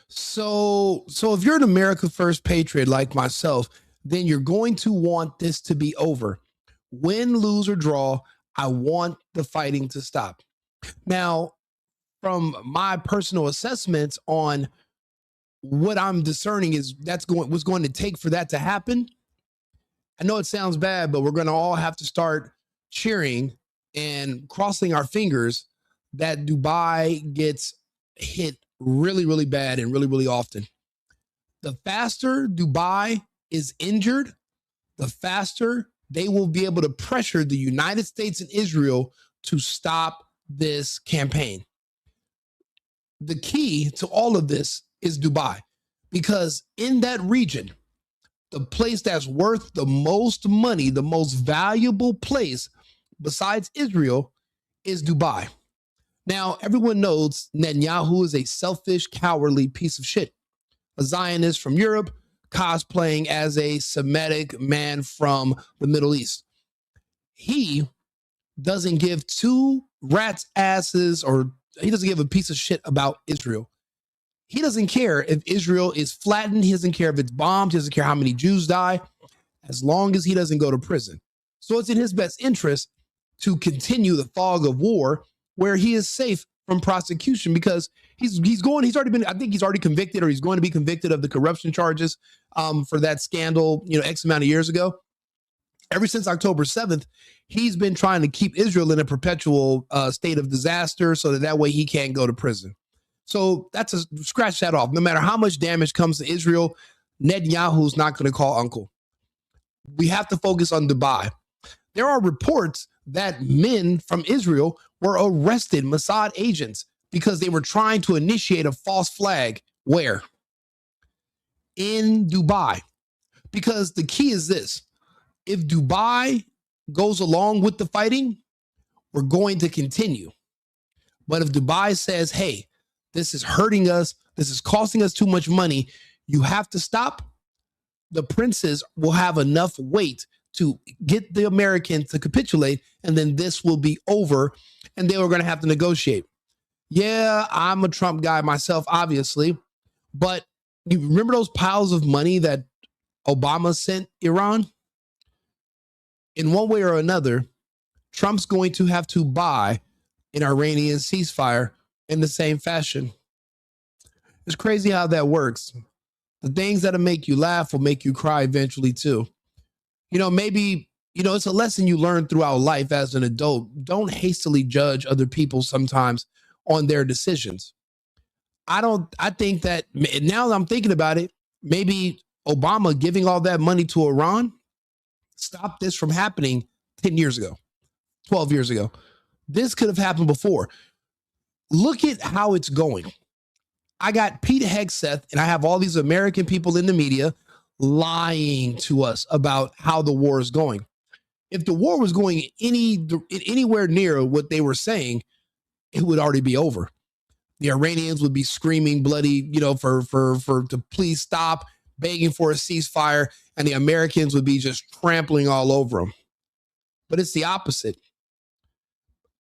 So if you're an America First patriot like myself, then you're going to want this to be over. Win, lose, or draw, I want the fighting to stop. Now, from my personal assessments on what I'm discerning is what's going to take for that to happen. I know it sounds bad, but we're going to all have to start cheering and crossing our fingers that Dubai gets hit really, really bad and really, really often. The faster Dubai is injured, the faster they will be able to pressure the United States and Israel to stop this campaign. The key to all of this is Dubai, because in that region, the place that's worth the most money, the most valuable place besides Israel is Dubai. Now, everyone knows Netanyahu is a selfish, cowardly piece of shit. A Zionist from Europe cosplaying as a Semitic man from the Middle East. He doesn't give two rats' asses, or he doesn't give a piece of shit about Israel. He doesn't care if Israel is flattened. He doesn't care if it's bombed. He doesn't care how many Jews die, as long as he doesn't go to prison. So it's in his best interest to continue the fog of war where he is safe from prosecution, because he's already convicted, or he's going to be convicted of the corruption charges for that scandal, X amount of years ago. Ever since October 7th, he's been trying to keep Israel in a perpetual state of disaster so that way he can't go to prison. So scratch that off. No matter how much damage comes to Israel, Netanyahu's not going to call uncle. We have to focus on Dubai. There are reports that men from Israel were arrested, Mossad agents, because they were trying to initiate a false flag. Where? In Dubai. Because the key is this: if Dubai goes along with the fighting, we're going to continue. But if Dubai says, hey, this is hurting us, this is costing us too much money, you have to stop, the princes will have enough weight to get the Americans to capitulate, and then this will be over, and they were going to have to negotiate. Yeah, I'm a Trump guy myself, obviously, but you remember those piles of money that Obama sent Iran? In one way or another, Trump's going to have to buy an Iranian ceasefire in the same fashion. It's crazy how that works. The things that'll make you laugh will make you cry eventually too. Maybe, it's a lesson you learn throughout life as an adult. Don't hastily judge other people sometimes on their decisions. I think that now that I'm thinking about it, maybe Obama giving all that money to Iran stopped this from happening 10 years ago, 12 years ago. This could have happened before. Look at how it's going. I got Pete Hegseth, and I have all these American people in the media lying to us about how the war is going. If the war was going anywhere near what they were saying, it would already be over. The Iranians would be screaming bloody, to please stop, begging for a ceasefire, and the Americans would be just trampling all over them. But it's the opposite.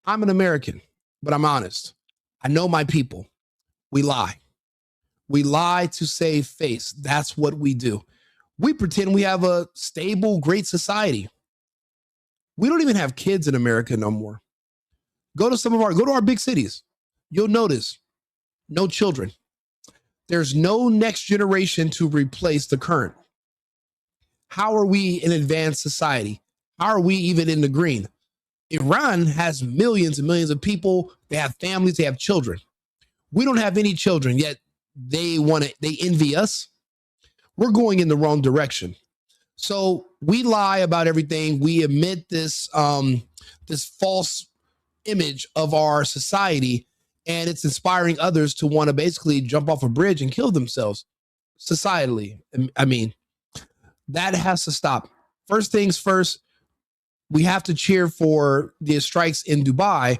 I'm an American, but I'm honest. I know my people. We lie. We lie to save face. That's what we do. We pretend we have a stable, great society. We don't even have kids in America no more. Go to our big cities. You'll notice no children. There's no next generation to replace the current. How are we an advanced society? How are we even in the green? Iran has millions and millions of people. They have families. They have children. We don't have any children, yet they envy us. We're going in the wrong direction. So we lie about everything. We emit this false image of our society, and it's inspiring others to want to basically jump off a bridge and kill themselves societally. I mean, that has to stop. First things first, we have to cheer for the strikes in Dubai,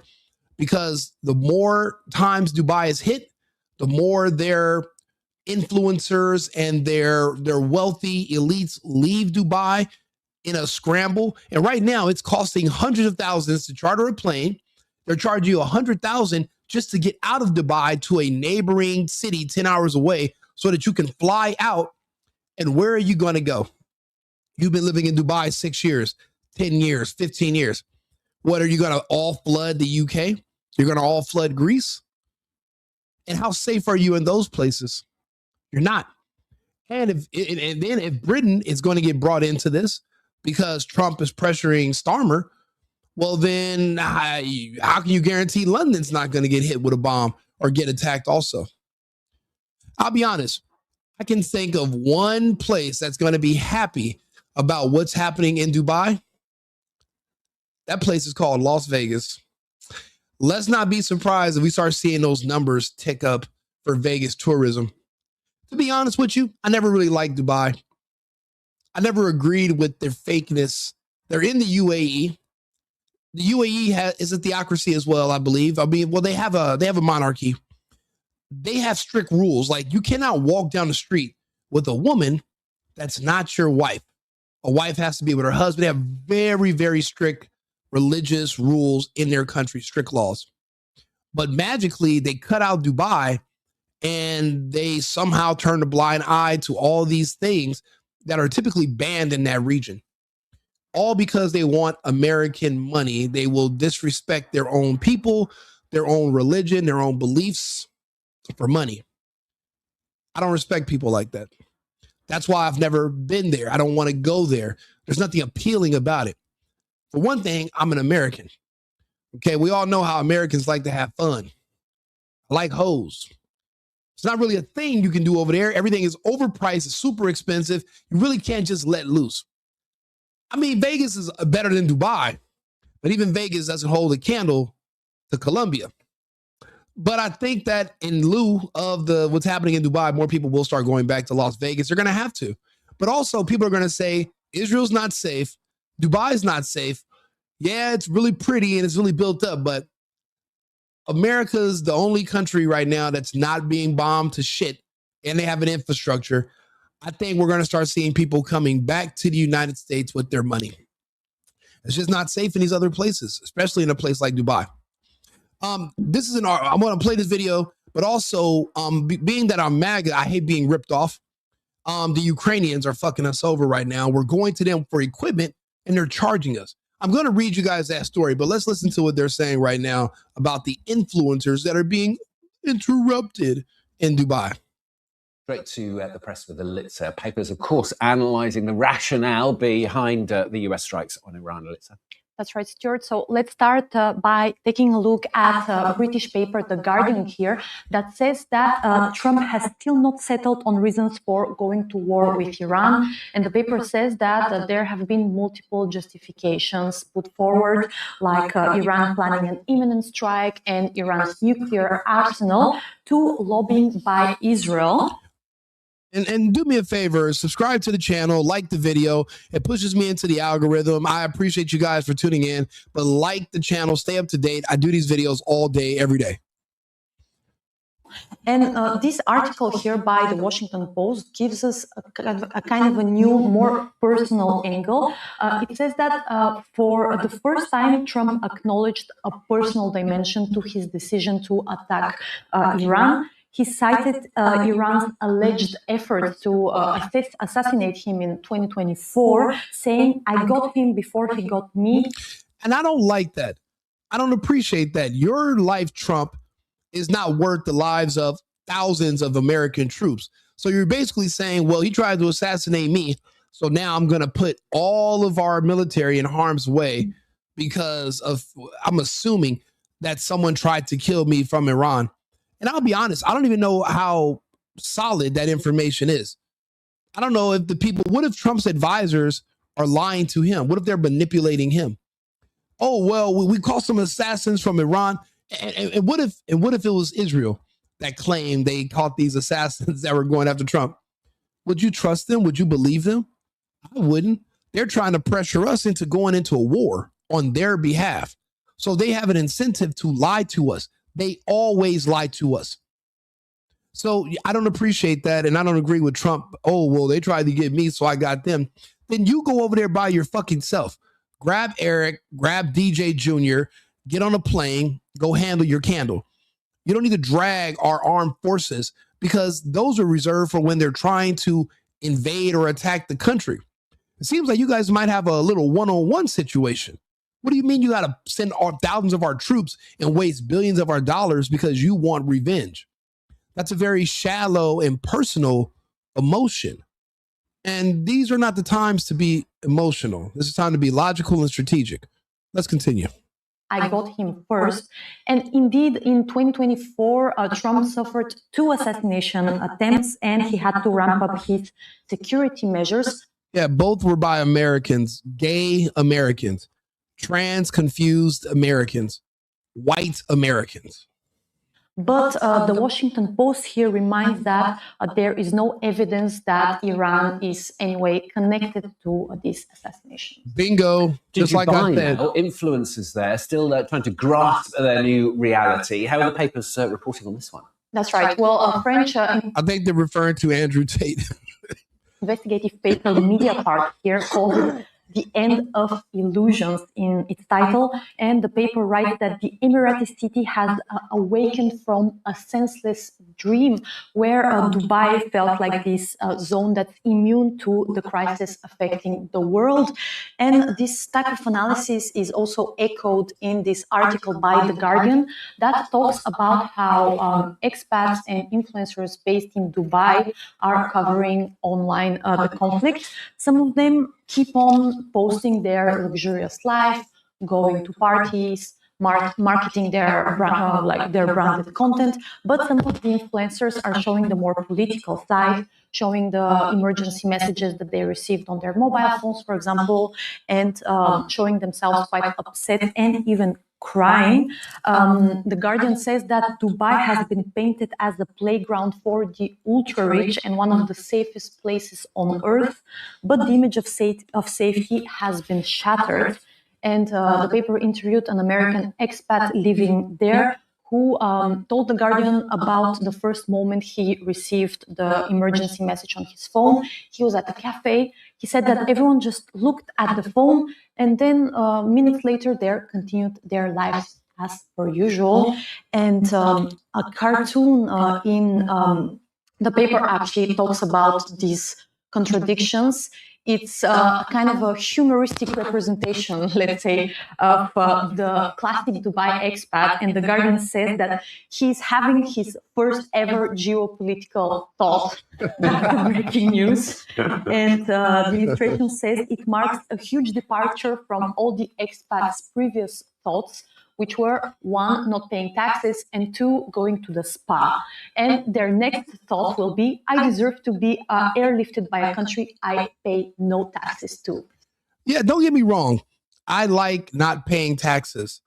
because the more times Dubai is hit, the more their influencers and their wealthy elites leave Dubai in a scramble. And right now it's costing hundreds of thousands to charter a plane. They're charging you $100,000 just to get out of Dubai to a neighboring city 10 hours away so that you can fly out. And where are you going to go? You've been living in Dubai 6 years, 10 years, 15 years. What, are you going to all flood the UK? You're going to all flood Greece? And how safe are you in those places? You're not. And if Britain is going to get brought into this because Trump is pressuring Starmer, well, then how can you guarantee London's not going to get hit with a bomb or get attacked also? I'll be honest. I can think of one place that's going to be happy about what's happening in Dubai. That place is called Las Vegas. Let's not be surprised if we start seeing those numbers tick up for Vegas tourism. To be honest with you, I never really liked Dubai. I never agreed with their fakeness. They're in the UAE. The UAE is a theocracy as well, I believe. I mean, well, they have a monarchy. They have strict rules. Like, you cannot walk down the street with a woman that's not your wife. A wife has to be with her husband. They have very, very strict religious rules in their country, strict laws. But magically, they cut out Dubai and they somehow turn a blind eye to all these things that are typically banned in that region. All because they want American money. They will disrespect their own people, their own religion, their own beliefs for money. I don't respect people like that. That's why I've never been there. I don't want to go there. There's nothing appealing about it. For one thing, I'm an American. Okay, we all know how Americans like to have fun. I like hoes. It's not really a thing you can do over there. Everything is overpriced, it's super expensive. You really can't just let loose. I mean, Vegas is better than Dubai, but even Vegas doesn't hold a candle to Colombia. But I think that in lieu of what's happening in Dubai, more people will start going back to Las Vegas. They're going to have to. But also, people are going to say, Israel's not safe. Dubai's not safe. Yeah, it's really pretty and it's really built up, but America's the only country right now that's not being bombed to shit, and they have an infrastructure. I think we're going to start seeing people coming back to the United States with their money. It's just not safe in these other places, especially in a place like Dubai. This is I'm going to play this video, but also being that I'm MAGA, I hate being ripped off. The Ukrainians are fucking us over right now. We're going to them for equipment and they're charging us. I'm going to read you guys that story, but let's listen to what they're saying right now about the influencers that are being interrupted in Dubai. Straight to the press with the Litza papers, of course, analysing the rationale behind the US strikes on Iran. Litza. That's right, Stuart. So let's start by taking a look at a British paper, The Guardian here, that says that Trump has still not settled on reasons for going to war with Iran. And the paper says that there have been multiple justifications put forward, like Iran planning an imminent strike and Iran's nuclear arsenal, to lobbying by Israel. And do me a favor, subscribe to the channel, like the video. It pushes me into the algorithm. I appreciate you guys for tuning in, but like the channel, stay up to date. I do these videos all day, every day. And this article here by the Washington Post gives us a kind of a new, more personal angle. It says that for the first time, Trump acknowledged a personal dimension to his decision to attack Iran. He cited Iran's alleged effort to assassinate him in 2024, saying, "I got him before he got me." And I don't like that. I don't appreciate that. Your life, Trump, is not worth the lives of thousands of American troops. So you're basically saying, well, he tried to assassinate me, so now I'm going to put all of our military in harm's way because of, I'm assuming that someone tried to kill me from Iran. And I'll be honest, I don't even know how solid that information is. I don't know if the people, what if Trump's advisors are lying to him? What if they're manipulating him? Oh, well, we caught some assassins from Iran. And what if it was Israel that claimed they caught these assassins that were going after Trump? Would you trust them? Would you believe them? I wouldn't. They're trying to pressure us into going into a war on their behalf. So they have an incentive to lie to us. They always lie to us. So I don't appreciate that. And I don't agree with Trump. Oh, well, they tried to get me, so I got them. Then you go over there by your fucking self. Grab Eric, grab DJ Jr., get on a plane, go handle your candle. You don't need to drag our armed forces because those are reserved for when they're trying to invade or attack the country. It seems like you guys might have a little one-on-one situation. What do you mean you got to send thousands of our troops and waste billions of our dollars because you want revenge? That's a very shallow and personal emotion. And these are not the times to be emotional. This is time to be logical and strategic. Let's continue. I got him first. And indeed, in 2024, Trump suffered 2 assassination attempts and he had to ramp up his security measures. Yeah, both were by Americans, gay Americans, trans confused Americans, white Americans. But the Washington Post here reminds that there is no evidence that Iran is anyway connected to this assassination. Bingo. Just like I said. Influencers there still trying to grasp their new reality. How are the papers reporting on this one? That's right. Well, French... I think they're referring to Andrew Tate. Investigative paper Mediapart here called it The End of Illusions in its title, and the paper writes that the Emirati city has awakened from a senseless dream where Dubai felt like this zone that's immune to the crisis affecting the world. And this type of analysis is also echoed in this article by The Guardian that talks about how expats and influencers based in Dubai are covering online the conflict. Some of them keep on posting their luxurious life, going to parties, marketing their their branded content, but some of the influencers are showing the more political side, showing the emergency messages that they received on their mobile phones, for example, and showing themselves quite upset and even crying. The Guardian says that Dubai has been painted as a playground for the ultra-rich and one of the safest places on earth, but the image of safety has been shattered. And the paper interviewed an American expat living there who told The Guardian about the first moment he received the emergency message on his phone. He was at a cafe. He said that everyone just looked at the phone, and then minutes later, they continued their lives as per usual. And a cartoon in the paper actually talks about these contradictions. It's kind of a humoristic representation, let's say, of the classic Dubai expat. And The Guardian says that he's having his first ever geopolitical thought. That's the breaking news. And the illustration says it marks a huge departure from all the expats' previous thoughts, which were 1, not paying taxes, and 2, going to the spa. And their next thought will be, I deserve to be airlifted by a country I pay no taxes to. Yeah, don't get me wrong. I like not paying taxes,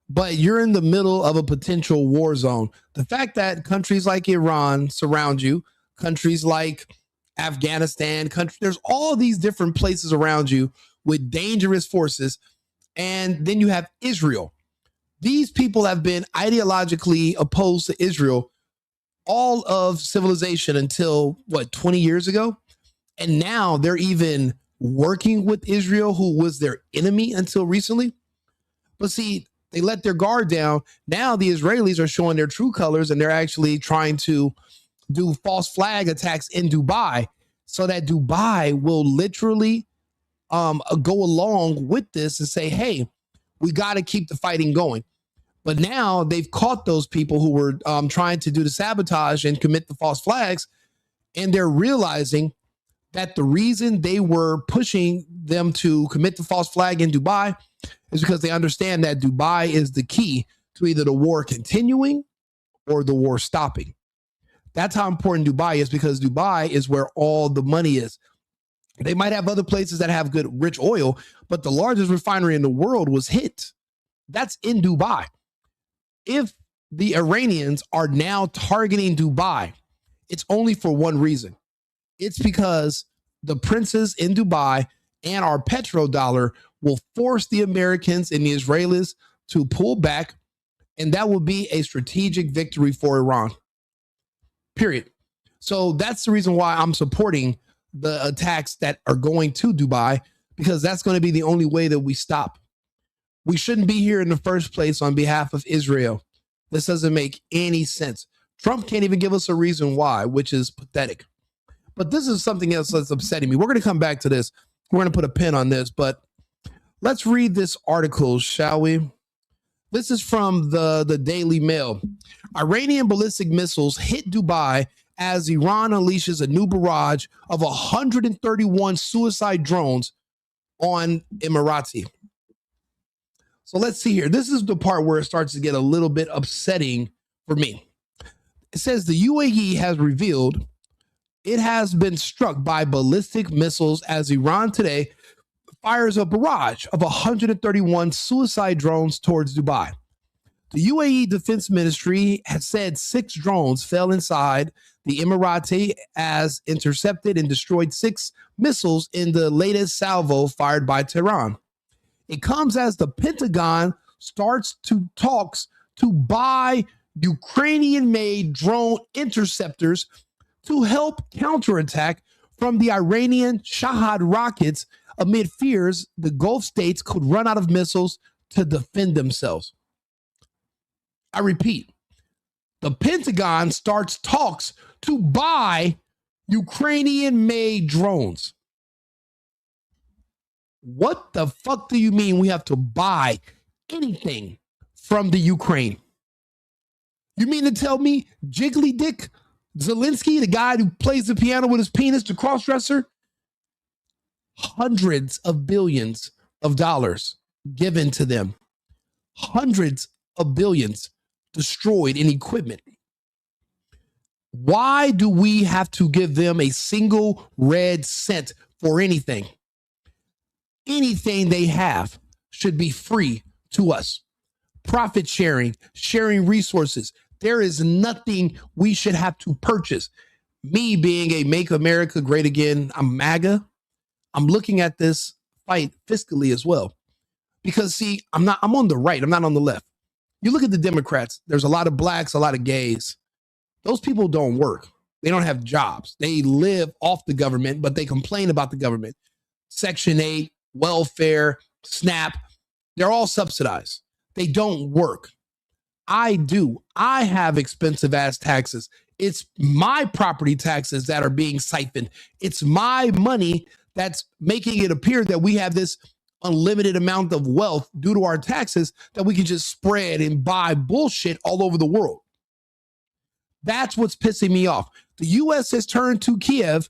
but you're in the middle of a potential war zone. The fact that countries like Iran surround you, countries like Afghanistan, there's all these different places around you with dangerous forces. And then you have Israel. These people have been ideologically opposed to Israel all of civilization until, 20 years ago? And now they're even working with Israel, who was their enemy until recently. But see, they let their guard down. Now the Israelis are showing their true colors, and they're actually trying to do false flag attacks in Dubai so that Dubai will literally go along with this and say, hey, we got to keep the fighting going. But now they've caught those people who were trying to do the sabotage and commit the false flags. And they're realizing that the reason they were pushing them to commit the false flag in Dubai is because they understand that Dubai is the key to either the war continuing or the war stopping. That's how important Dubai is, because Dubai is where all the money is. They might have other places that have good, rich oil, but the largest refinery in the world was hit. That's in Dubai. If the Iranians are now targeting Dubai, it's only for one reason. It's because the princes in Dubai and our petrodollar will force the Americans and the Israelis to pull back, and that will be a strategic victory for Iran. Period. So that's the reason why I'm supporting the attacks that are going to Dubai, because that's going to be the only way that we stop. We shouldn't be here in the first place on behalf of Israel. This doesn't make any sense. Trump can't even give us a reason why, which is pathetic. But this is something else that's upsetting me. We're going to come back to this. We're going to put a pin on this, but let's read this article, shall we? This is from the Daily Mail. Iranian ballistic missiles hit Dubai as Iran unleashes a new barrage of 131 suicide drones on Emirati. So let's see here. This is the part where it starts to get a little bit upsetting for me. It says the UAE has revealed it has been struck by ballistic missiles as Iran today fires a barrage of 131 suicide drones towards Dubai. The UAE Defense Ministry has said 6 drones fell inside the Emirate as intercepted and destroyed 6 missiles in the latest salvo fired by Tehran. It comes as the Pentagon starts to talks to buy Ukrainian-made drone interceptors to help counterattack from the Iranian Shahed rockets amid fears the Gulf states could run out of missiles to defend themselves. I repeat, the Pentagon starts talks to buy Ukrainian-made drones. What the fuck do you mean we have to buy anything from the Ukraine? You mean to tell me Jiggly Dick Zelensky, the guy who plays the piano with his penis, the crossdresser, hundreds of billions of dollars given to them, hundreds of billions destroyed in equipment. Why do we have to give them a single red cent for anything? Anything they have should be free to us. Profit sharing, sharing resources. There is nothing we should have to purchase. Me being a Make America Great Again, I'm MAGA. I'm looking at this fight fiscally as well. Because see, I'm on the right, I'm not on the left. You look at the Democrats, there's a lot of blacks, a lot of gays. Those people don't work. They don't have jobs. They live off the government, but they complain about the government. Section 8, welfare, SNAP, they're all subsidized. They don't work. I do. I have expensive ass taxes. It's my property taxes that are being siphoned. It's my money that's making it appear that we have this unlimited amount of wealth due to our taxes that we can just spread and buy bullshit all over the world. That's what's pissing me off. The U.S. has turned to Kiev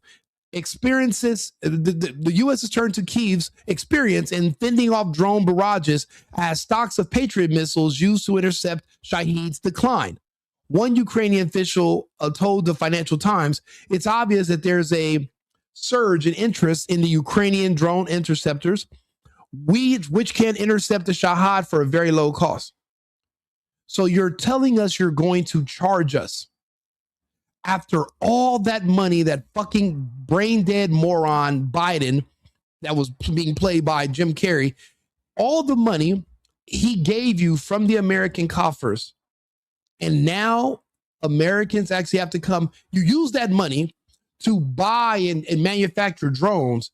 experiences, the U.S. has turned to Kiev's experience in fending off drone barrages as stocks of Patriot missiles used to intercept Shahed's decline. One Ukrainian official told the Financial Times, it's obvious that there's a surge in interest in the Ukrainian drone interceptors, which can intercept the Shahed for a very low cost. So you're telling us you're going to charge us after all that money that fucking brain dead moron Biden that was being played by Jim Carrey, all the money he gave you from the American coffers. And now Americans actually have to come. You use that money to buy and manufacture drones.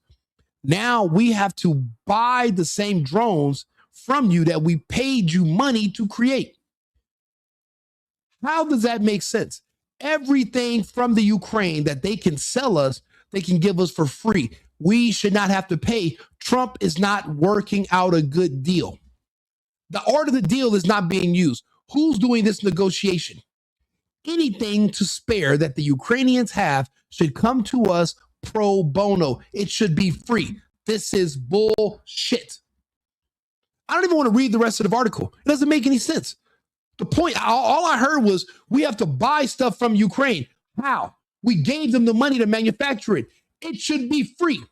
Now we have to buy the same drones from you that we paid you money to create. How does that make sense? Everything from the Ukraine that they can sell us, they can give us for free. We should not have to pay. Trump is not working out a good deal. The art of the deal is not being used. Who's doing this negotiation? Anything to spare that the Ukrainians have should come to us pro bono. It should be free. This is bullshit. I don't even want to read the rest of the article. It doesn't make any sense. The point, all I heard was we have to buy stuff from Ukraine. How? We gave them the money to manufacture it. It should be free.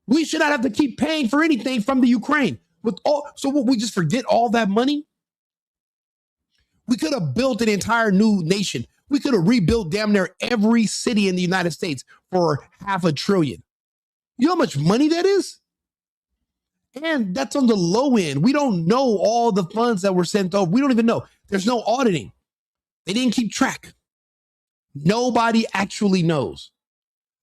We should not have to keep paying for anything from the Ukraine. So what, we just forget all that money? We could have built an entire new nation. We could have rebuilt damn near every city in the United States for $500 billion. You know how much money that is? And that's on the low end. We don't know all the funds that were sent over. We don't even know. There's no auditing. They didn't keep track. Nobody actually knows.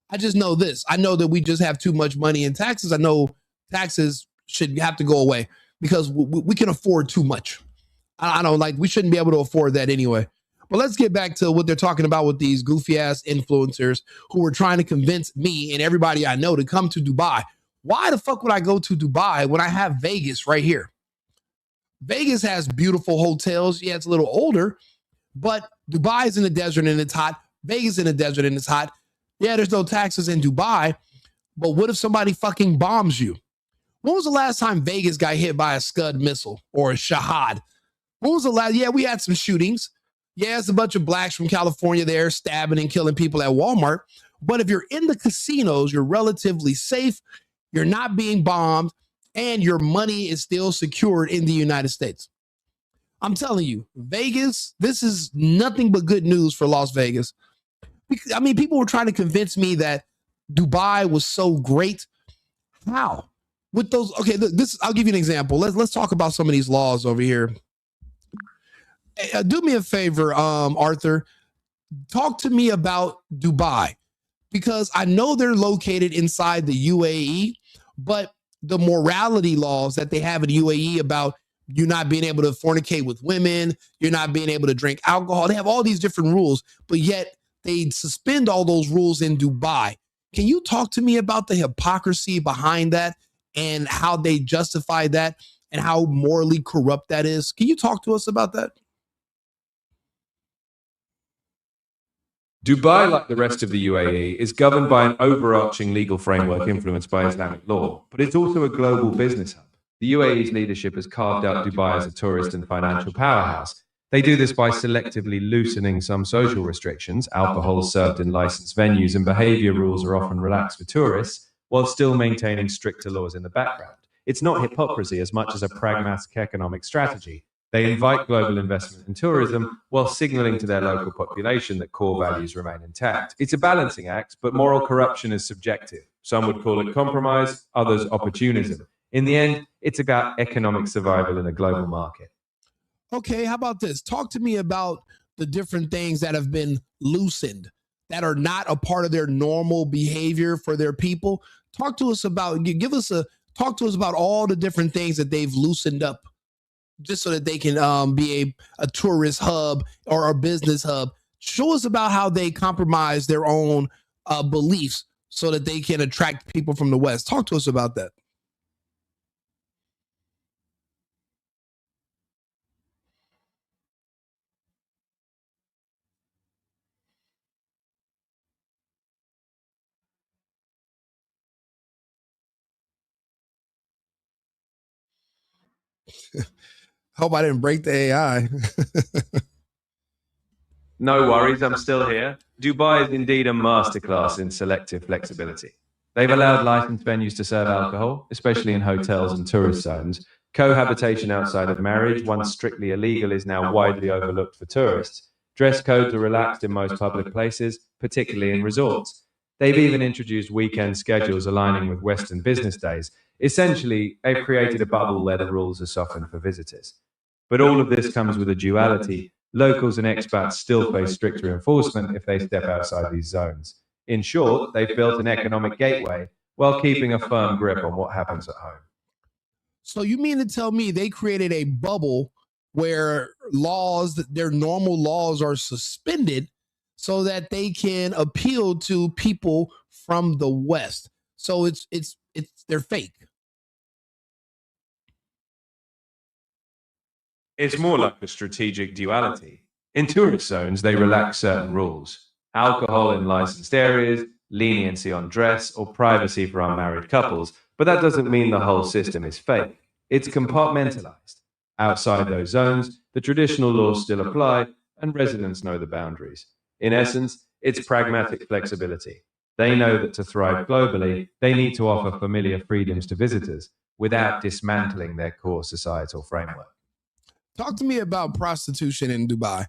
I just know this. I know that we just have too much money in taxes. I know taxes should have to go away because we can afford too much. I don't like, we shouldn't be able to afford that anyway. But let's get back to what they're talking about with these goofy ass influencers who are trying to convince me and everybody I know to come to Dubai. Why the fuck would I go to Dubai when I have Vegas right here? Vegas has beautiful hotels. Yeah, it's a little older, but Dubai is in the desert and it's hot. Vegas in the desert and it's hot. Yeah, there's no taxes in Dubai, but what if somebody fucking bombs you? When was the last time Vegas got hit by a Scud missile or a Shahed? When was the last? Yeah, we had some shootings. Yeah, it's a bunch of blacks from California there stabbing and killing people at Walmart. But if you're in the casinos, you're relatively safe. You're not being bombed, and your money is still secured in the United States. I'm telling you, Vegas, this is nothing but good news for Las Vegas. I mean, people were trying to convince me that Dubai was so great. How? With those, okay, this, I'll give you an example. Let's talk about some of these laws over here. Do me a favor, Arthur. Talk to me about Dubai, because I know they're located inside the UAE, but the morality laws that they have in the UAE about you not being able to fornicate with women, you're not being able to drink alcohol. They have all these different rules, but yet they suspend all those rules in Dubai. Can you talk to me about the hypocrisy behind that and how they justify that and how morally corrupt that is? Can you talk to us about that? Dubai, like the rest of the UAE, is governed by an overarching legal framework influenced by Islamic law, but it's also a global business hub. The UAE's leadership has carved out Dubai as a tourist and financial powerhouse. They do this by selectively loosening some social restrictions. Alcohol served in licensed venues and behavior rules are often relaxed for tourists, while still maintaining stricter laws in the background. It's not hypocrisy as much as a pragmatic economic strategy. They invite global investment in tourism while signaling to their local population that core values remain intact. It's a balancing act, but moral corruption is subjective. Some would call it compromise, others opportunism. In the end, it's about economic survival in a global market. Okay, how about this? Talk to me about the different things that have been loosened that are not a part of their normal behavior for their people. Talk to us about, talk to us about all the different things that they've loosened up just so that they can be a tourist hub or a business hub. Show us about how they compromise their own beliefs so that they can attract people from the West. Talk to us about that. Hope I didn't break the AI. No worries, I'm still here. Dubai is indeed a masterclass in selective flexibility. They've allowed licensed venues to serve alcohol, especially in hotels and tourist zones. Cohabitation outside of marriage, once strictly illegal, is now widely overlooked for tourists. Dress codes are relaxed in most public places, particularly in resorts. They've even introduced weekend schedules aligning with Western business days. Essentially, they've created a bubble where the rules are softened for visitors. But all of this comes with a duality. Locals and expats still face stricter enforcement if they step outside these zones. In short, they've built an economic gateway while keeping a firm grip on what happens at home. So you mean to tell me they created a bubble where laws, their normal laws, are suspended so that they can appeal to people from the West? So they're fake. It's more like a strategic duality. In tourist zones, they relax certain rules. Alcohol in licensed areas, leniency on dress, or privacy for unmarried couples. But that doesn't mean the whole system is fake. It's compartmentalized. Outside those zones, the traditional laws still apply, and residents know the boundaries. In essence, it's pragmatic flexibility. They know that to thrive globally, they need to offer familiar freedoms to visitors without dismantling their core societal framework. Talk to me about prostitution in Dubai,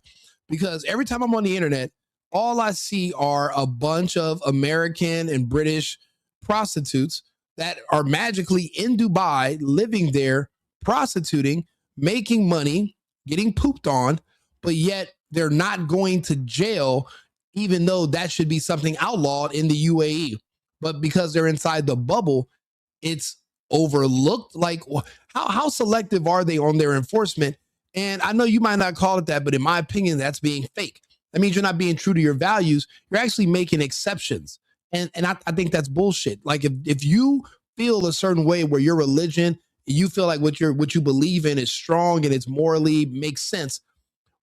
because every time I'm on the internet, all I see are a bunch of American and British prostitutes that are magically in Dubai, living there, prostituting, making money, getting pooped on, but yet they're not going to jail, even though that should be something outlawed in the UAE. But because they're inside the bubble, it's overlooked. Like, how selective are they on their enforcement? And I know you might not call it that, but in my opinion, that's being fake. That means you're not being true to your values. You're actually making exceptions. And I think that's bullshit. Like if you feel a certain way where your religion, you feel like what you believe in is strong and it's morally makes sense,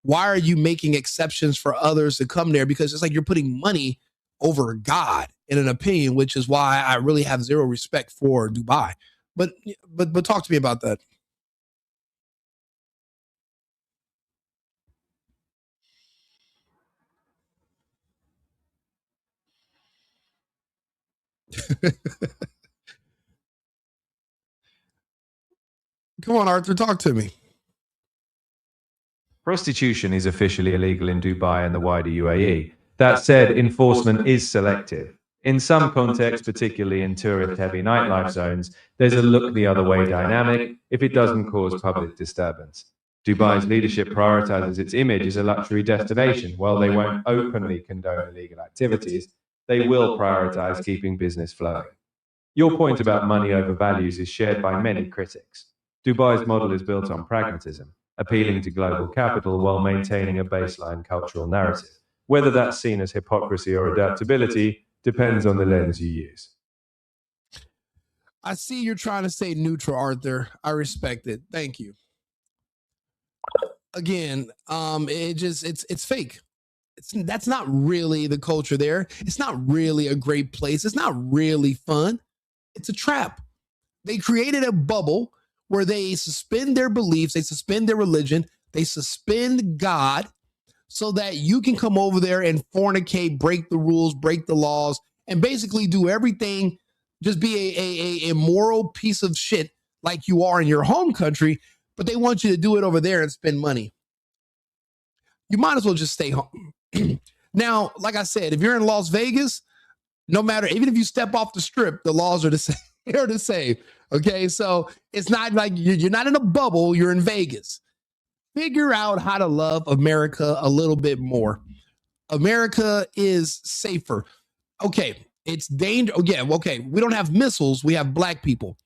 why are you making exceptions for others to come there? Because it's like you're putting money over God in an opinion, which is why I really have zero respect for Dubai. But talk to me about that. Come on, Arthur, talk to me. Prostitution is officially illegal in Dubai and the wider UAE. That said, enforcement is selective. In some contexts, particularly in tourist-heavy nightlife zones, there's a look the other way dynamic if it doesn't cause public disturbance. Dubai's leadership prioritizes its image as a luxury destination. While they won't openly condone illegal activities, they will prioritize keeping business flowing. Your point about money over values is shared by many critics. Dubai's model is built on pragmatism, appealing to global capital while maintaining a baseline cultural narrative. Whether that's seen as hypocrisy or adaptability depends on the lens you use. I see you're trying to stay neutral, Arthur. I respect it. Thank you. Again, it's fake. That's not really the culture there. It's not really a great place. It's not really fun. It's a trap. They created a bubble where they suspend their beliefs, they suspend their religion, they suspend God so that you can come over there and fornicate, break the rules, break the laws, and basically do everything, just be a immoral piece of shit like you are in your home country, but they want you to do it over there and spend money. You might as well just stay home. Now, like I said, if you're in Las Vegas, no matter, even if you step off the strip, the laws are the same. They're the same. Okay, so it's not like you're not in a bubble, you're in Vegas. Figure out how to love America a little bit more. America is safer. Okay, it's danger. Yeah, okay, we don't have missiles, we have black people.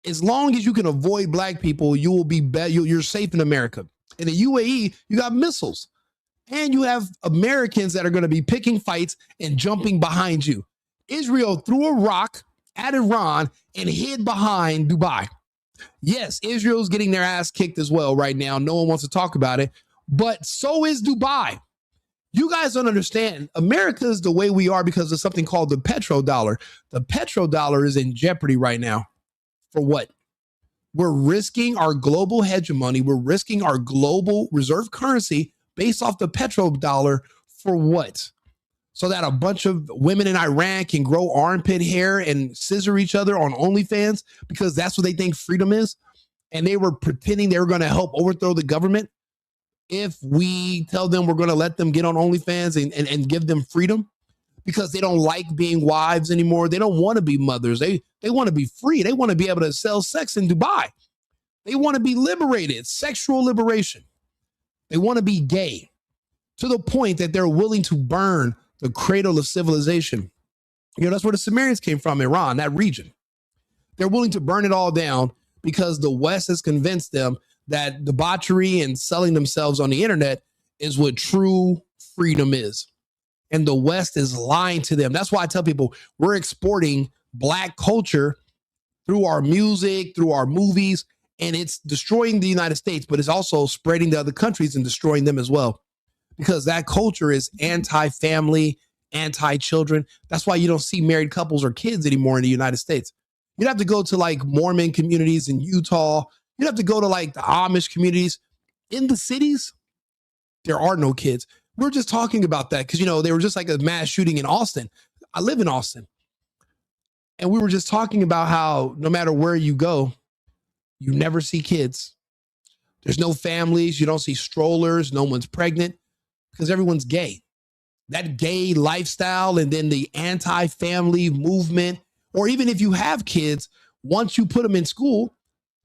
As long as you can avoid black people, you will be better. You're safe in America. In the UAE, you got missiles. And you have Americans that are going to be picking fights and jumping behind you. Israel threw a rock at Iran and hid behind Dubai. Yes, Israel's getting their ass kicked as well right now. No one wants to talk about it, but so is Dubai. You guys don't understand. America is the way we are because of something called the petrodollar. The petrodollar is in jeopardy right now. For what? We're risking our global hegemony. We're risking our global reserve currency based off the petrodollar for what? So that a bunch of women in Iran can grow armpit hair and scissor each other on OnlyFans because that's what they think freedom is. And they were pretending they were going to help overthrow the government if we tell them we're going to let them get on OnlyFans and give them freedom because they don't like being wives anymore. They don't want to be mothers. They want to be free. They want to be able to sell sex in Dubai. They want to be liberated, sexual liberation. They want to be gay to the point that they're willing to burn the cradle of civilization. You know, that's where the Sumerians came from, Iran, that region. They're willing to burn it all down because the West has convinced them that debauchery and selling themselves on the internet is what true freedom is. And the West is lying to them. That's why I tell people we're exporting black culture through our music, through our movies, and it's destroying the United States, but it's also spreading to other countries and destroying them as well. Because that culture is anti-family, anti-children. That's why you don't see married couples or kids anymore in the United States. You'd have to go to like Mormon communities in Utah. You'd have to go to like the Amish communities. In the cities, there are no kids. We're just talking about that because, you know, they were just like a mass shooting in Austin. I live in Austin. And we were just talking about how no matter where you go, you never see kids. There's no families. You don't see strollers. No one's pregnant. Because everyone's gay. That gay lifestyle and then the anti-family movement, or even if you have kids, once you put them in school,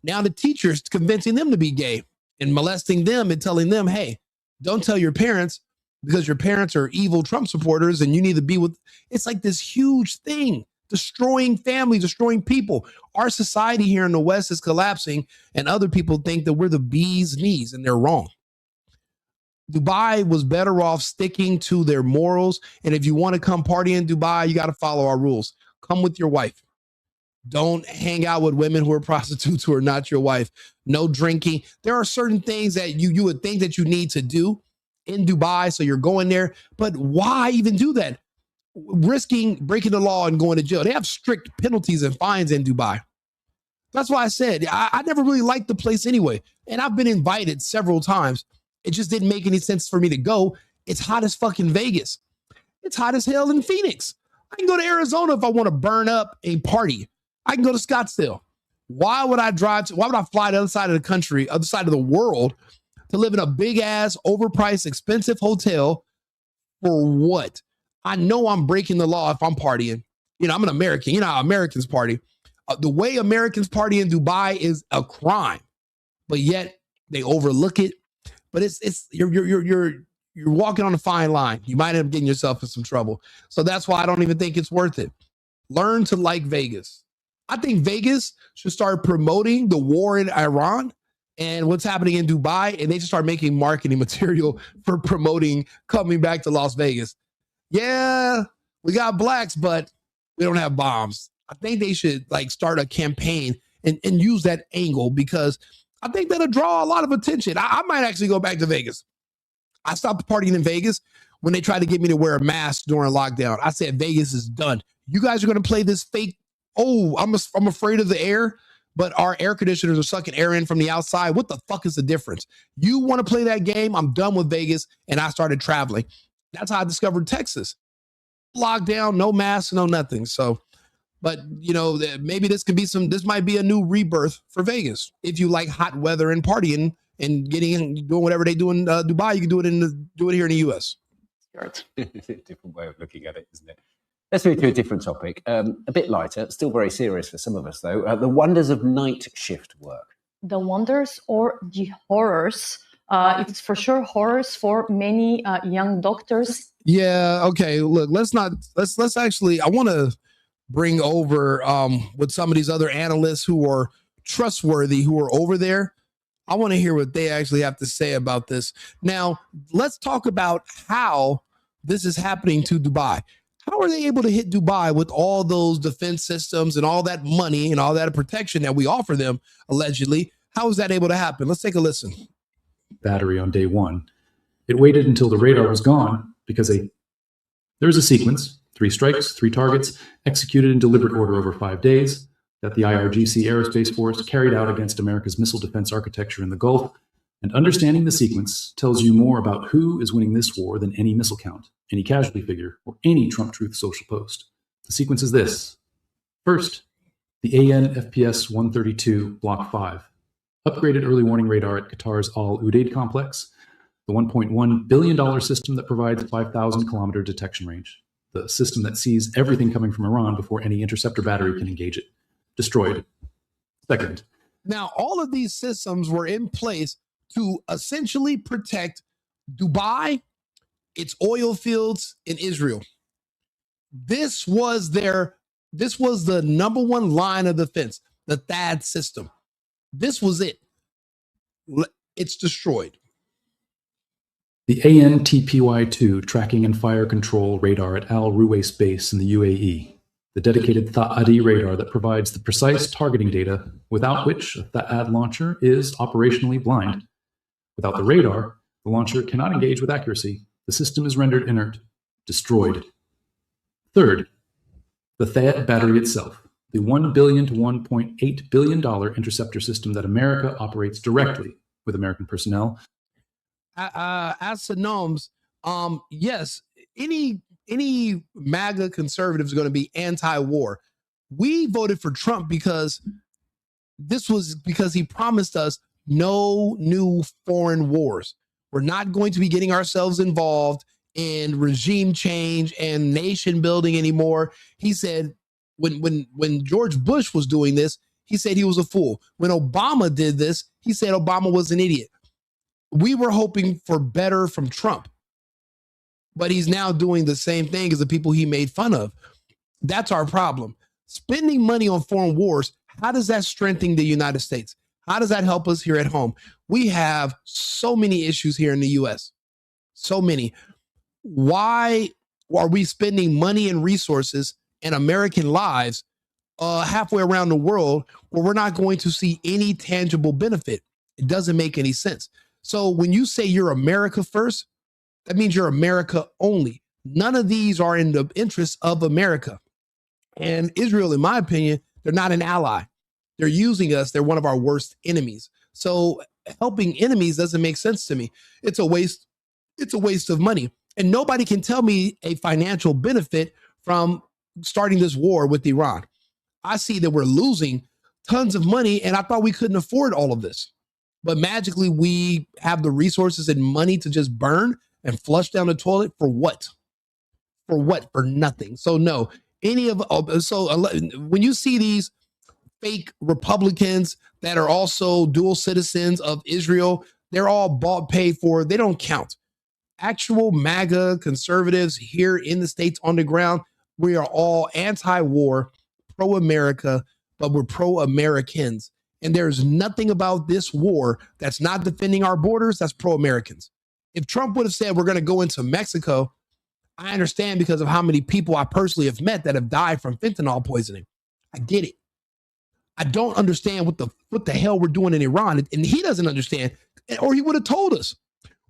now the teacher's convincing them to be gay and molesting them and telling them, hey, don't tell your parents because your parents are evil Trump supporters and you need to be with. It's like this huge thing destroying families, destroying people. Our society here in the West is collapsing, and other people think that we're the bee's knees, and they're wrong. Dubai was better off sticking to their morals. And if you want to come party in Dubai, you got to follow our rules. Come with your wife. Don't hang out with women who are prostitutes who are not your wife. No drinking. There are certain things that you would think that you need to do in Dubai. So you're going there. But why even do that? Risking breaking the law and going to jail. They have strict penalties and fines in Dubai. That's why I said I never really liked the place anyway. And I've been invited several times. It just didn't make any sense for me to go. It's hot as fucking Vegas. It's hot as hell in Phoenix. I can go to Arizona if I want to burn up a party. I can go to Scottsdale. Why would I fly to the other side of the country, other side of the world, to live in a big ass, overpriced, expensive hotel for what? I know I'm breaking the law if I'm partying. You know, I'm an American. You know how Americans party. The way Americans party in Dubai is a crime, but yet they overlook it. But you're walking on a fine line. You might end up getting yourself in some trouble. So that's why I don't even think it's worth it. Learn to like Vegas. I think Vegas should start promoting the war in Iran and what's happening in Dubai, and they should start making marketing material for promoting coming back to Las Vegas. Yeah, we got blacks, but we don't have bombs. I think they should start a campaign and use that angle, because I think that'll draw a lot of attention. I might actually go back to Vegas. I stopped partying in Vegas when they tried to get me to wear a mask during lockdown. I said, Vegas is done. You guys are going to play this fake. Oh, I'm afraid of the air, but our air conditioners are sucking air in from the outside. What the fuck is the difference? You want to play that game? I'm done with Vegas. And I started traveling. That's how I discovered Texas. Lockdown, no mask, no nothing. So, but you know, maybe this might be a new rebirth for Vegas. If you like hot weather and partying and doing whatever they do in Dubai, you can do it here in the US. Different way of looking at it, isn't it? Let's move to a different topic, a bit lighter, still very serious for some of us though. The wonders of night shift work. The wonders or the horrors. It's for sure horrors for many young doctors. Yeah. Okay. Look, let's actually, I want to bring over with some of these other analysts who are trustworthy, who are over there. I want to hear what they actually have to say about this. Now, let's talk about how this is happening to Dubai. How are they able to hit Dubai with all those defense systems and all that money and all that protection that we offer them, allegedly? How is that able to happen? Let's take a listen. Battery on day one. It waited until the radar was gone because there was a sequence, 3 strikes, 3 targets, executed in deliberate order over 5 days, that the IRGC Aerospace Force carried out against America's missile defense architecture in the Gulf. And understanding the sequence tells you more about who is winning this war than any missile count, any casualty figure, or any Trump Truth social post. The sequence is this. First, the AN FPS 132 Block 5, upgraded early warning radar at Qatar's Al Udeid complex, the $1.1 billion system that provides 5,000 kilometer detection range, the system that sees everything coming from Iran before any interceptor battery can engage it. Destroyed. Second. Now, all of these systems were in place to essentially protect Dubai, its oil fields in Israel. This was the number one line of defense, the THAAD system. This was it. It's destroyed. The AN-TPY-2 tracking and fire control radar at Al Ruwais base in the UAE. The dedicated THAAD radar that provides the precise targeting data, without which a THAAD launcher is operationally blind. Without the radar, the launcher cannot engage with accuracy. The system is rendered inert, destroyed. Third, the THAAD battery itself, the $1 billion to $1.8 billion interceptor system that America operates directly with American personnel. As to Gnomes, yes, any MAGA conservative is going to be anti-war. We voted for Trump because he promised us no new foreign wars. We're not going to be getting ourselves involved in regime change and nation building anymore. He said when George Bush was doing this, he said he was a fool. When Obama did this, he said Obama was an idiot. We were hoping for better from Trump, but he's now doing the same thing as the people he made fun of. That's our problem. Spending money on foreign wars, how does that strengthen the United States? How does that help us here at home? We have so many issues here in the US. So many. Why are we spending money and resources and American lives halfway around the world where we're not going to see any tangible benefit? It doesn't make any sense. So when you say you're America first, that means you're America only. None of these are in the interest of America. And Israel, in my opinion, they're not an ally. They're using us. They're one of our worst enemies. So helping enemies doesn't make sense to me. It's a waste. It's a waste of money. And nobody can tell me a financial benefit from starting this war with Iran. I see that we're losing tons of money, and I thought we couldn't afford all of this. But magically, we have the resources and money to just burn and flush down the toilet for what? For what? For nothing. So no, when you see these fake Republicans that are also dual citizens of Israel, they're all bought, paid for. They don't count. Actual MAGA conservatives here in the States on the ground, we are all anti-war, pro-America, but we're pro-Americans. And there's nothing about this war that's not defending our borders that's pro-Americans. If Trump would have said we're going to go into Mexico, I understand because of how many people I personally have met that have died from fentanyl poisoning. I get it. I don't understand what the hell we're doing in Iran. And he doesn't understand, or he would have told us.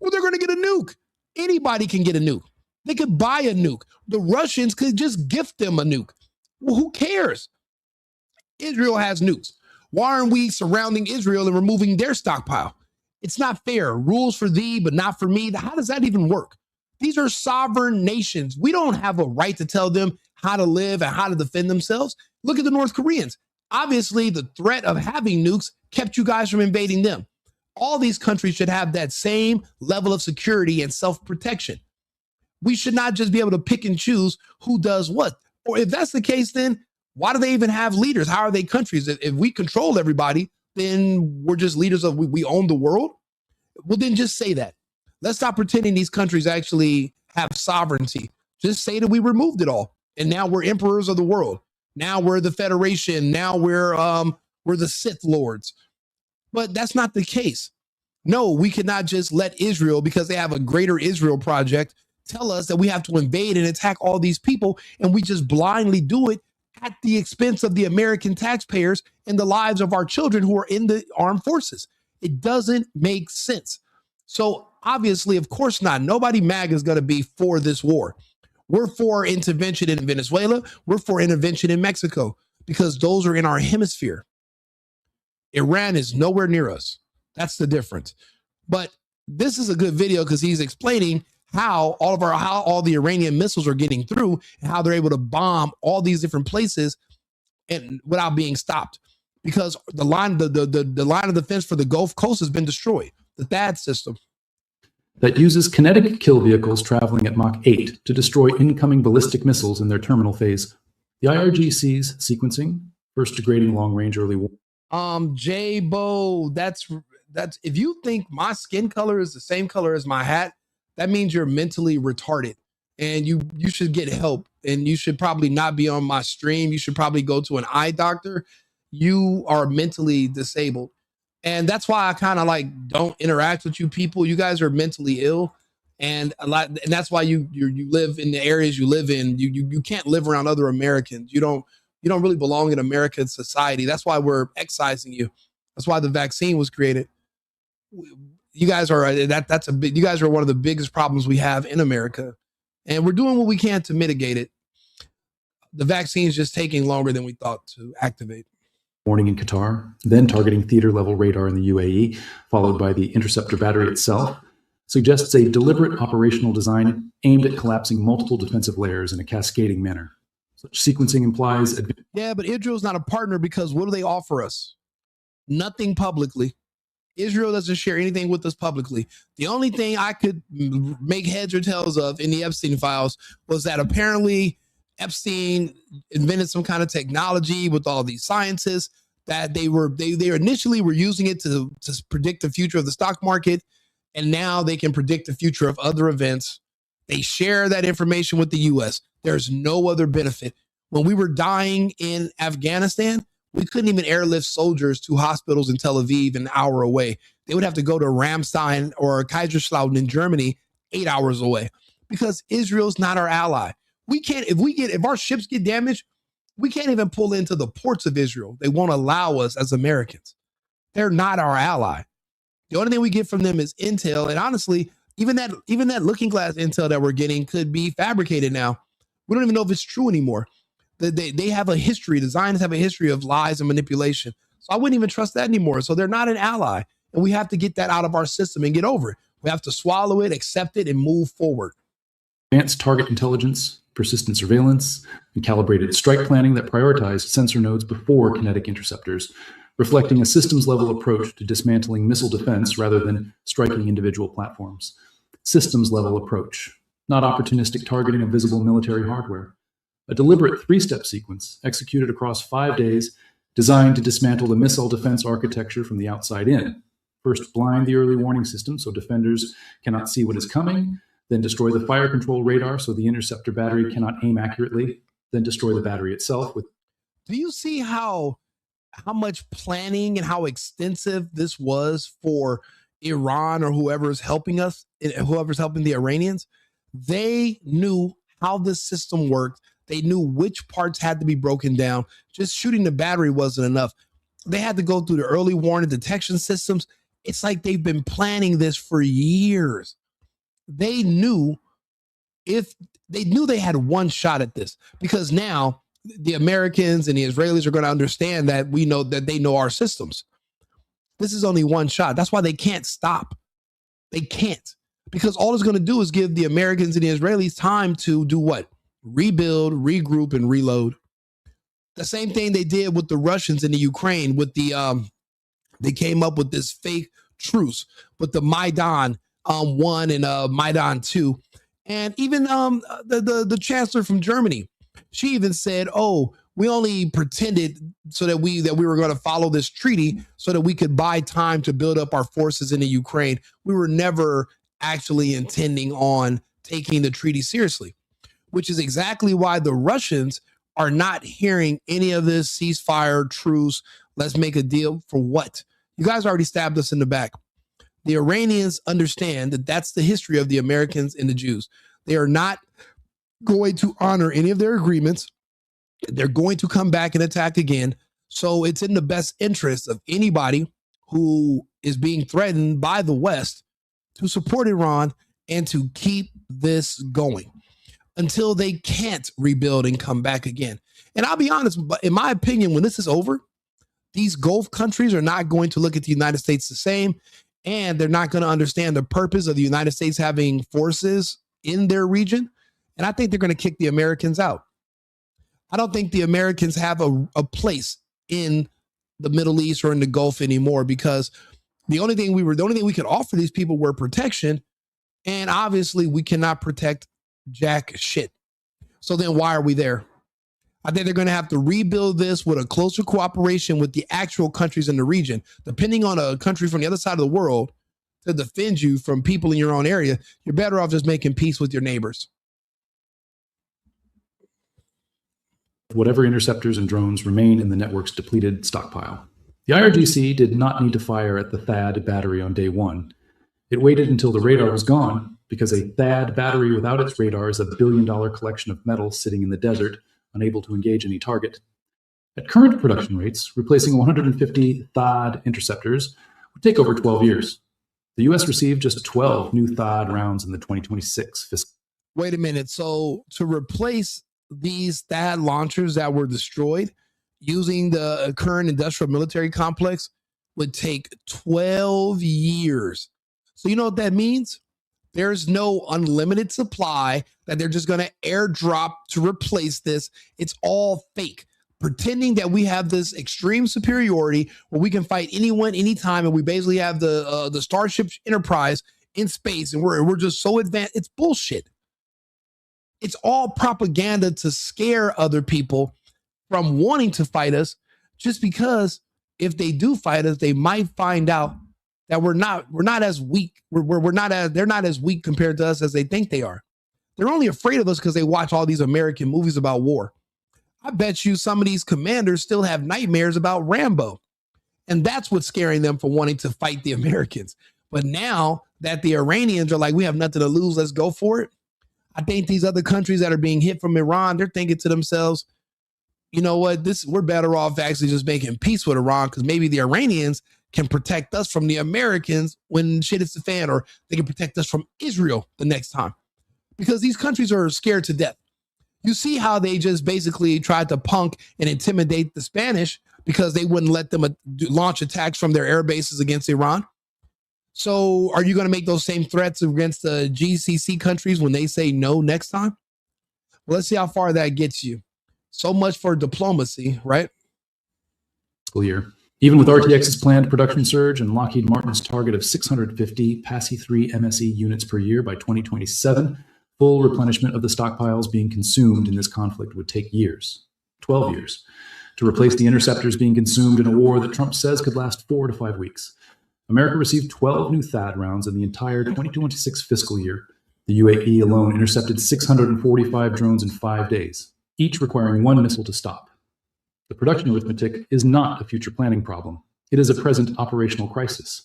Well, they're going to get a nuke. Anybody can get a nuke. They could buy a nuke. The Russians could just gift them a nuke. Well, who cares? Israel has nukes. Why aren't we surrounding Israel and removing their stockpile? It's not fair. Rules for thee, but not for me. How does that even work? These are sovereign nations. We don't have a right to tell them how to live and how to defend themselves. Look at the North Koreans. Obviously, the threat of having nukes kept you guys from invading them. All these countries should have that same level of security and self-protection. We should not just be able to pick and choose who does what. Or if that's the case, then why do they even have leaders? How are they countries? If we control everybody, then we're just leaders of we own the world. Well, then just say that. Let's stop pretending these countries actually have sovereignty. Just say that we removed it all. And now we're emperors of the world. Now we're the Federation. Now we're the Sith Lords. But that's not the case. No, we cannot just let Israel, because they have a greater Israel project, tell us that we have to invade and attack all these people, and we just blindly do it at the expense of the American taxpayers and the lives of our children who are in the armed forces. It doesn't make sense. So obviously, of course not. Nobody MAGA is going to be for this war. We're for intervention in Venezuela. We're for intervention in Mexico because those are in our hemisphere. Iran is nowhere near us. That's the difference. But this is a good video because he's explaining how all the Iranian missiles are getting through and how they're able to bomb all these different places and without being stopped, because the line of defense for the Gulf Coast has been destroyed. The THAAD system that uses kinetic kill vehicles traveling at Mach 8 to destroy incoming ballistic missiles in their terminal phase. The IRGC's sequencing, first degrading long-range early war. J-Bo, that's if you think my skin color is the same color as my hat, that means you're mentally retarded and you should get help, and you should probably not be on my stream. You should probably go to an eye doctor. You are mentally disabled. And that's why I kind of don't interact with you people. You guys are mentally ill. And that's why you live in the areas you live in. You can't live around other Americans. You don't really belong in American society. That's why we're excising you. That's why the vaccine was created. You guys are you guys are one of the biggest problems we have in America, and we're doing what we can to mitigate it. The vaccine is just taking longer than we thought to activate. Warning in Qatar, then targeting theater-level radar in the UAE, followed by the interceptor battery itself, suggests a deliberate operational design aimed at collapsing multiple defensive layers in a cascading manner. Such sequencing implies... Yeah, but Israel's not a partner because what do they offer us? Nothing publicly. Israel doesn't share anything with us publicly. The only thing I could make heads or tails of in the Epstein files was that apparently Epstein invented some kind of technology with all these scientists that they initially were using it to predict the future of the stock market, and now they can predict the future of other events. They share that information with the U.S. There's no other benefit. When we were dying in Afghanistan, we couldn't even airlift soldiers to hospitals in Tel Aviv an hour away. They would have to go to Ramstein or Kaiserslautern in Germany 8 hours away because Israel's not our ally. We can't, if our ships get damaged, we can't even pull into the ports of Israel. They won't allow us as Americans. They're not our ally. The only thing we get from them is intel. And honestly, even that looking glass intel that we're getting could be fabricated now. We don't even know if it's true anymore. They have a history. The Zionists have a history of lies and manipulation. So I wouldn't even trust that anymore. So they're not an ally. And we have to get that out of our system and get over it. We have to swallow it, accept it, and move forward. Advanced target intelligence, persistent surveillance, and calibrated strike planning that prioritized sensor nodes before kinetic interceptors, reflecting a systems-level approach to dismantling missile defense rather than striking individual platforms. Systems-level approach, not opportunistic targeting of visible military hardware. A deliberate three-step sequence executed across 5 days designed to dismantle the missile defense architecture from the outside in. First, blind the early warning system so defenders cannot see what is coming, then destroy the fire control radar so the interceptor battery cannot aim accurately, then destroy the battery itself with... Do you see how much planning and how extensive this was for Iran or whoever's helping us, whoever's helping the Iranians? They knew how this system worked. They knew which parts had to be broken down. Just shooting the battery wasn't enough. They had to go through the early warning detection systems. It's like they've been planning this for years. They knew they had one shot at this, because now the Americans and the Israelis are going to understand that we know that they know our systems. This is only one shot. That's why they can't stop. They can't, because all it's going to do is give the Americans and the Israelis time to do what? Rebuild, regroup, and reload. The same thing they did with the Russians in the Ukraine with the they came up with this fake truce with the Maidan 1 and Maidan 2. And even the chancellor from Germany, she even said, "Oh, we only pretended so that we were going to follow this treaty so that we could buy time to build up our forces in the Ukraine. We were never actually intending on taking the treaty seriously," which is exactly why the Russians are not hearing any of this ceasefire, truce, let's make a deal for what? You guys already stabbed us in the back. The Iranians understand that that's the history of the Americans and the Jews. They are not going to honor any of their agreements. They're going to come back and attack again. So it's in the best interest of anybody who is being threatened by the West to support Iran and to keep this going until they can't rebuild and come back again. And I'll be honest, but in my opinion, when this is over, these Gulf countries are not going to look at the United States the same, and they're not going to understand the purpose of the United States having forces in their region. And I think they're going to kick the Americans out. I don't think the Americans have a place in the Middle East or in the Gulf anymore, because the only thing we could offer these people were protection. And obviously we cannot protect jack shit. So then why are we there? I think they're going to have to rebuild this with a closer cooperation with the actual countries in the region. Depending on a country from the other side of the world to defend you from people in your own area, you're better off just making peace with your neighbors. Whatever interceptors and drones remain in the network's depleted stockpile. The IRGC did not need to fire at the THAAD battery on day one. It waited until the radar was gone, because a THAAD battery without its radar is a billion-dollar collection of metal sitting in the desert, unable to engage any target. At current production rates, replacing 150 THAAD interceptors would take over 12 years. The U.S. received just 12 new THAAD rounds in the 2026 fiscal. Wait a minute. So to replace these THAAD launchers that were destroyed using the current industrial military complex would take 12 years. So you know what that means? There's no unlimited supply that they're just going to airdrop to replace this. It's all fake, pretending that we have this extreme superiority where we can fight anyone, anytime, and we basically have the Starship Enterprise in space, and we're just so advanced. It's bullshit. It's all propaganda to scare other people from wanting to fight us, just because if they do fight us, they might find out that we're not as weak. They're not as weak compared to us as they think they are. They're only afraid of us because they watch all these American movies about war. I bet you some of these commanders still have nightmares about Rambo. And that's what's scaring them for wanting to fight the Americans. But now that the Iranians are like, we have nothing to lose, let's go for it. I think these other countries that are being hit from Iran, they're thinking to themselves, you know what, we're better off actually just making peace with Iran, because maybe the Iranians can protect us from the Americans when shit hits the fan, or they can protect us from Israel the next time. Because these countries are scared to death. You see how they just basically tried to punk and intimidate the Spanish because they wouldn't let them launch attacks from their air bases against Iran. So are you going to make those same threats against the GCC countries when they say no next time? Well, let's see how far that gets you. So much for diplomacy, right? Year. Even with RTX's planned production surge and Lockheed Martin's target of 650 PASI-3 MSE units per year by 2027, full replenishment of the stockpiles being consumed in this conflict would take years, 12 years, to replace the interceptors being consumed in a war that Trump says could last 4 to 5 weeks. America received 12 new THAAD rounds in the entire 2026 fiscal year. The UAE alone intercepted 645 drones in 5 days, each requiring one missile to stop. The production arithmetic is not a future planning problem. It is a present operational crisis.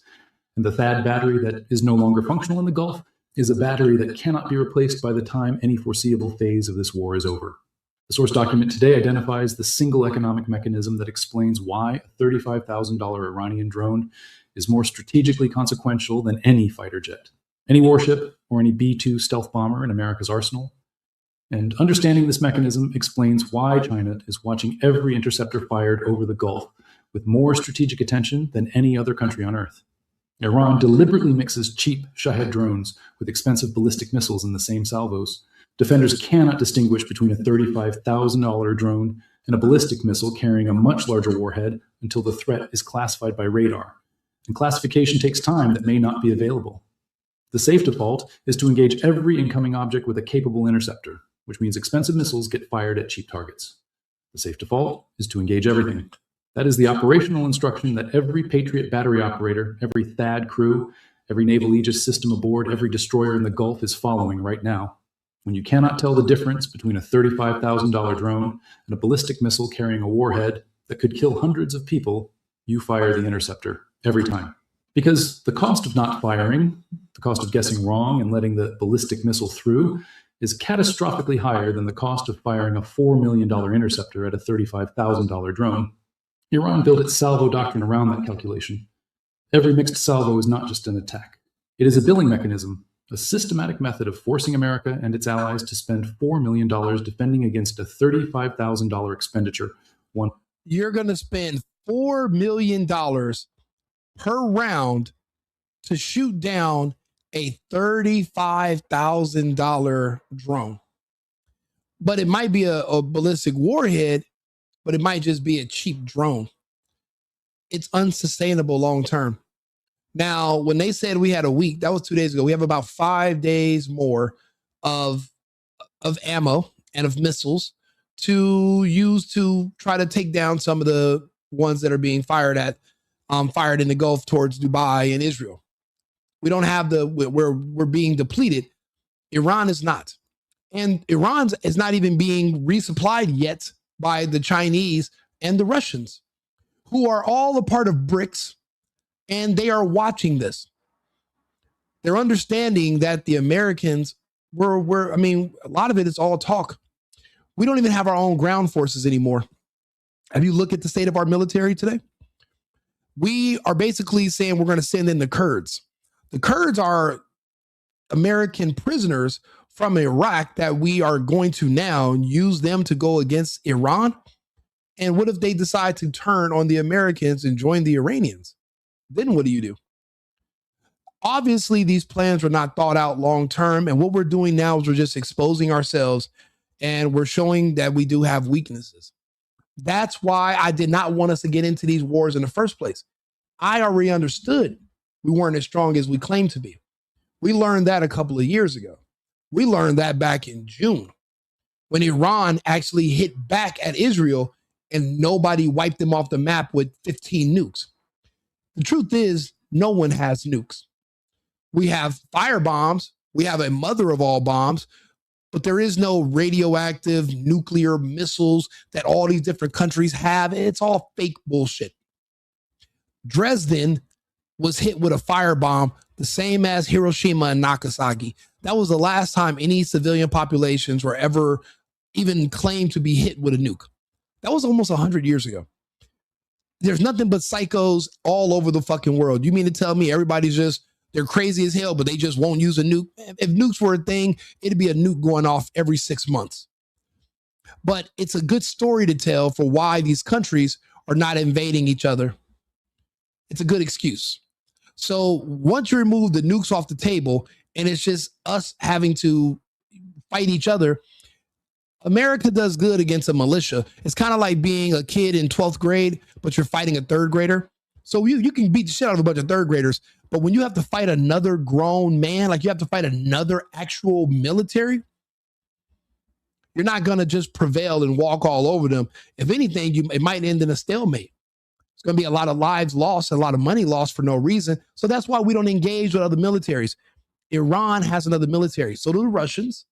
And the THAAD battery that is no longer functional in the Gulf is a battery that cannot be replaced by the time any foreseeable phase of this war is over. The source document today identifies the single economic mechanism that explains why a $35,000 Iranian drone is more strategically consequential than any fighter jet, any warship, or any B-2 stealth bomber in America's arsenal. And understanding this mechanism explains why China is watching every interceptor fired over the Gulf with more strategic attention than any other country on Earth. Iran deliberately mixes cheap Shahed drones with expensive ballistic missiles in the same salvos. Defenders cannot distinguish between a $35,000 drone and a ballistic missile carrying a much larger warhead until the threat is classified by radar. And classification takes time that may not be available. The safe default is to engage every incoming object with a capable interceptor, which means expensive missiles get fired at cheap targets. The safe default is to engage everything. That is the operational instruction that every Patriot battery operator, every THAAD crew, every naval Aegis system aboard every destroyer in the Gulf is following right now. When you cannot tell the difference between a $35,000 drone and a ballistic missile carrying a warhead that could kill hundreds of people, you fire the interceptor every time. Because the cost of not firing, the cost of guessing wrong and letting the ballistic missile through, is catastrophically higher than the cost of firing a $4 million interceptor at a $35,000 drone. Iran built its salvo doctrine around that calculation. Every mixed salvo is not just an attack. It is a billing mechanism, a systematic method of forcing America and its allies to spend $4 million defending against a $35,000 expenditure. You're going to spend $4 million per round to shoot down a $35,000 drone. But it might be a ballistic warhead, but it might just be a cheap drone. It's unsustainable long term. Now, when they said we had a week, that was 2 days ago. We have about 5 days more of ammo and of missiles to use to try to take down some of the ones that are being fired in the Gulf towards Dubai and Israel. We don't have we're being depleted. Iran is not. And Iran is not even being resupplied yet by the Chinese and the Russians, who are all a part of BRICS, and they are watching this. They're understanding that the Americans a lot of it is all talk. We don't even have our own ground forces anymore. Have you looked at the state of our military today? We are basically saying we're going to send in the Kurds. The Kurds are American prisoners from Iraq that we are going to now use them to go against Iran. And what if they decide to turn on the Americans and join the Iranians? Then what do you do? Obviously, these plans were not thought out long term. And what we're doing now is we're just exposing ourselves and we're showing that we do have weaknesses. That's why I did not want us to get into these wars in the first place. I already understood we weren't as strong as we claimed to be. We learned that a couple of years ago. We learned that back in June when Iran actually hit back at Israel and nobody wiped them off the map with 15 nukes. The truth is, no one has nukes. We have fire bombs. We have a mother of all bombs, but there is no radioactive nuclear missiles that all these different countries have. It's all fake bullshit. Dresden was hit with a firebomb, the same as Hiroshima and Nagasaki. That was the last time any civilian populations were ever even claimed to be hit with a nuke. That was almost 100 years ago. There's nothing but psychos all over the fucking world. You mean to tell me everybody's just, they're crazy as hell, but they just won't use a nuke? If nukes were a thing, it'd be a nuke going off every 6 months. But it's a good story to tell for why these countries are not invading each other. It's a good excuse. So once you remove the nukes off the table and it's just us having to fight each other, America does good against a militia. It's kind of like being a kid in 12th grade, but you're fighting a third grader. So you can beat the shit out of a bunch of third graders, but when you have to fight another grown man, like you have to fight another actual military, you're not going to just prevail and walk all over them. If anything, it might end in a stalemate. It's going to be a lot of lives lost, a lot of money lost for no reason. So that's why we don't engage with other militaries. Iran has another military. So do the Russians.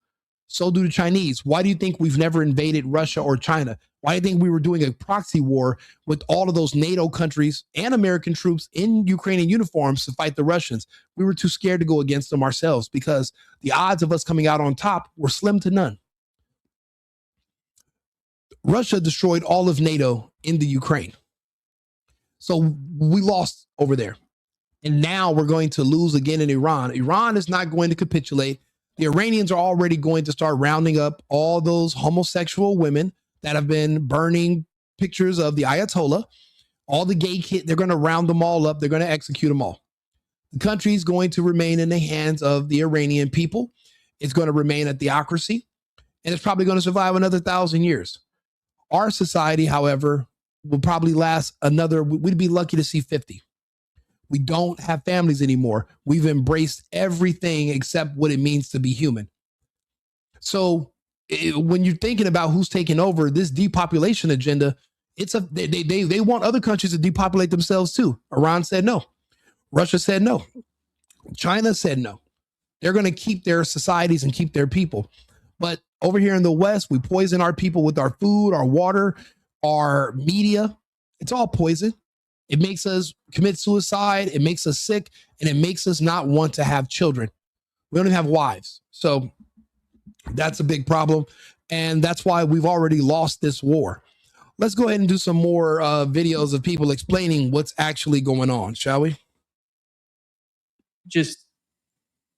So do the Chinese. Why do you think we've never invaded Russia or China? Why do you think we were doing a proxy war with all of those NATO countries and American troops in Ukrainian uniforms to fight the Russians? We were too scared to go against them ourselves because the odds of us coming out on top were slim to none. Russia destroyed all of NATO in the Ukraine. So we lost over there. And now we're going to lose again in Iran. Iran is not going to capitulate. The Iranians are already going to start rounding up all those homosexual women that have been burning pictures of the Ayatollah. All the gay kids, they're going to round them all up. They're going to execute them all. The country is going to remain in the hands of the Iranian people. It's going to remain a theocracy, and it's probably going to survive another 1,000 years. Our society, however, will probably last another, we'd be lucky to see 50. We don't have families anymore. We've embraced everything except what it means to be human. So when you're thinking about who's taking over this depopulation agenda, they want other countries to depopulate themselves too. Iran said no. Russia said no. China said no. They're going to keep their societies and keep their people. But over here in the West, we poison our people with our food, our water, our media. It's all poison. It makes us commit suicide. It makes us sick, and it makes us not want to have children. We don't even have wives. So that's a big problem. And that's why we've already lost this war. Let's go ahead and do some more videos of people explaining what's actually going on, shall we? Just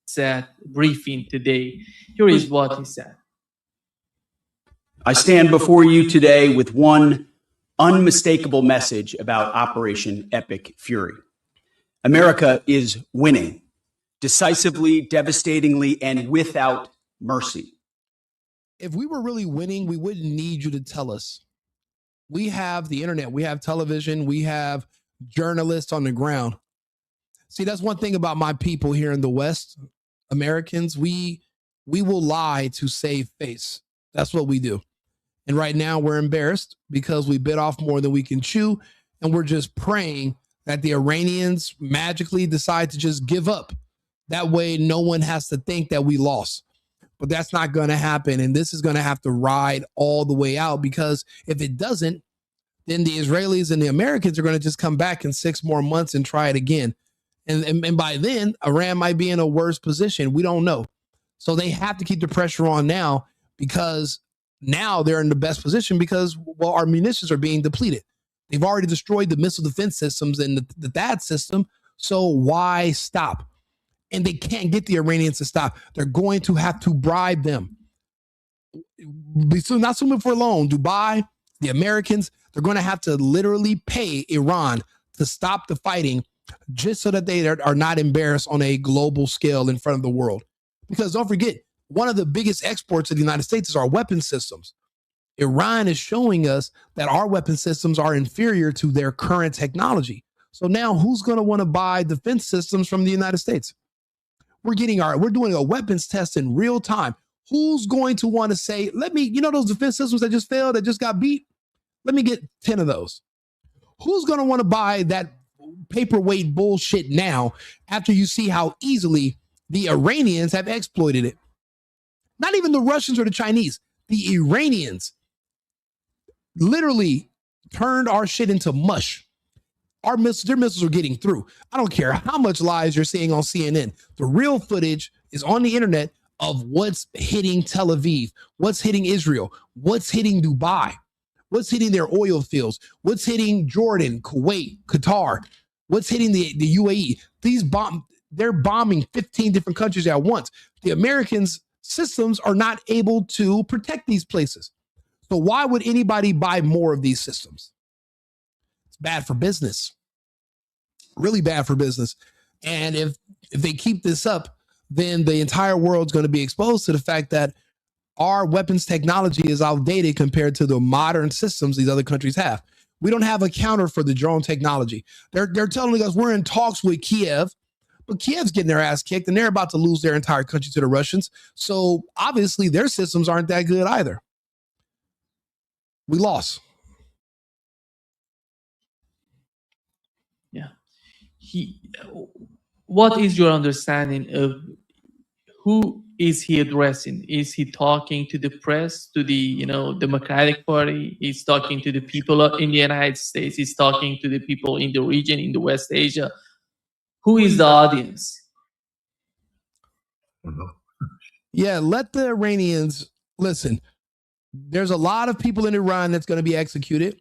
said briefing today. Here is what he said. I stand before you today with one unmistakable message about Operation Epic Fury. America is winning decisively, devastatingly, and without mercy. If we were really winning, we wouldn't need you to tell us. We have the internet, we have television, we have journalists on the ground. See, that's one thing about my people here in the West, Americans, we will lie to save face. That's what we do. And right now we're embarrassed because we bit off more than we can chew. And we're just praying that the Iranians magically decide to just give up. That way, no one has to think that we lost. But that's not going to happen. And this is going to have to ride all the way out, because if it doesn't, then the Israelis and the Americans are going to just come back in 6 more months and try it again. And by then, Iran might be in a worse position. We don't know. So they have to keep the pressure on now, because now they're in the best position because, well, our munitions are being depleted. They've already destroyed the missile defense systems and the THAAD system. So why stop? And they can't get the Iranians to stop. They're going to have to bribe them. So not so much for long. Dubai, the Americans, they're going to have to literally pay Iran to stop the fighting, just so that they are not embarrassed on a global scale in front of the world. Because don't forget, one of the biggest exports of the United States is our weapon systems. Iran is showing us that our weapon systems are inferior to their current technology. So now who's going to want to buy defense systems from the United States? We're doing a weapons test in real time. Who's going to want to say, those defense systems that just failed, that just got beat? Let me get 10 of those. Who's going to want to buy that paperweight bullshit now after you see how easily the Iranians have exploited it? Not even the Russians or the Chinese. The Iranians literally turned our shit into mush. Their missiles are getting through. I don't care how much lies you're seeing on CNN. The real footage is on the internet of what's hitting Tel Aviv, what's hitting Israel, what's hitting Dubai, what's hitting their oil fields, what's hitting Jordan, Kuwait, Qatar, what's hitting the UAE. They're bombing 15 different countries at once. The Americans' systems are not able to protect these places. So why would anybody buy more of these systems? It's bad for business. Really bad for business. And if they keep this up, then the entire world's going to be exposed to the fact that our weapons technology is outdated compared to the modern systems these other countries have. We don't have a counter for the drone technology. They're telling us we're in talks with Kiev, but Kiev's getting their ass kicked and they're about to lose their entire country to the Russians. So obviously their systems aren't that good either. We lost. Yeah. What is your understanding of who is he addressing? Is he talking to the press, to the Democratic Party? He's talking to the people in the United States. He's talking to the people in the region, in the West Asia. Who is the audience? Yeah, let the Iranians listen. There's a lot of people in Iran that's going to be executed.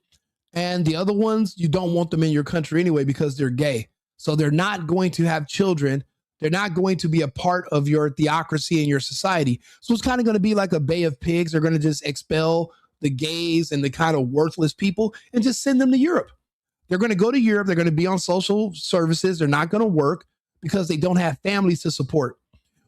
And the other ones, you don't want them in your country anyway because they're gay. So they're not going to have children. They're not going to be a part of your theocracy and your society. So it's kind of going to be like a Bay of Pigs. They're going to just expel the gays and the kind of worthless people and just send them to Europe. They're going to go to Europe. They're going to be on social services. They're not going to work because they don't have families to support.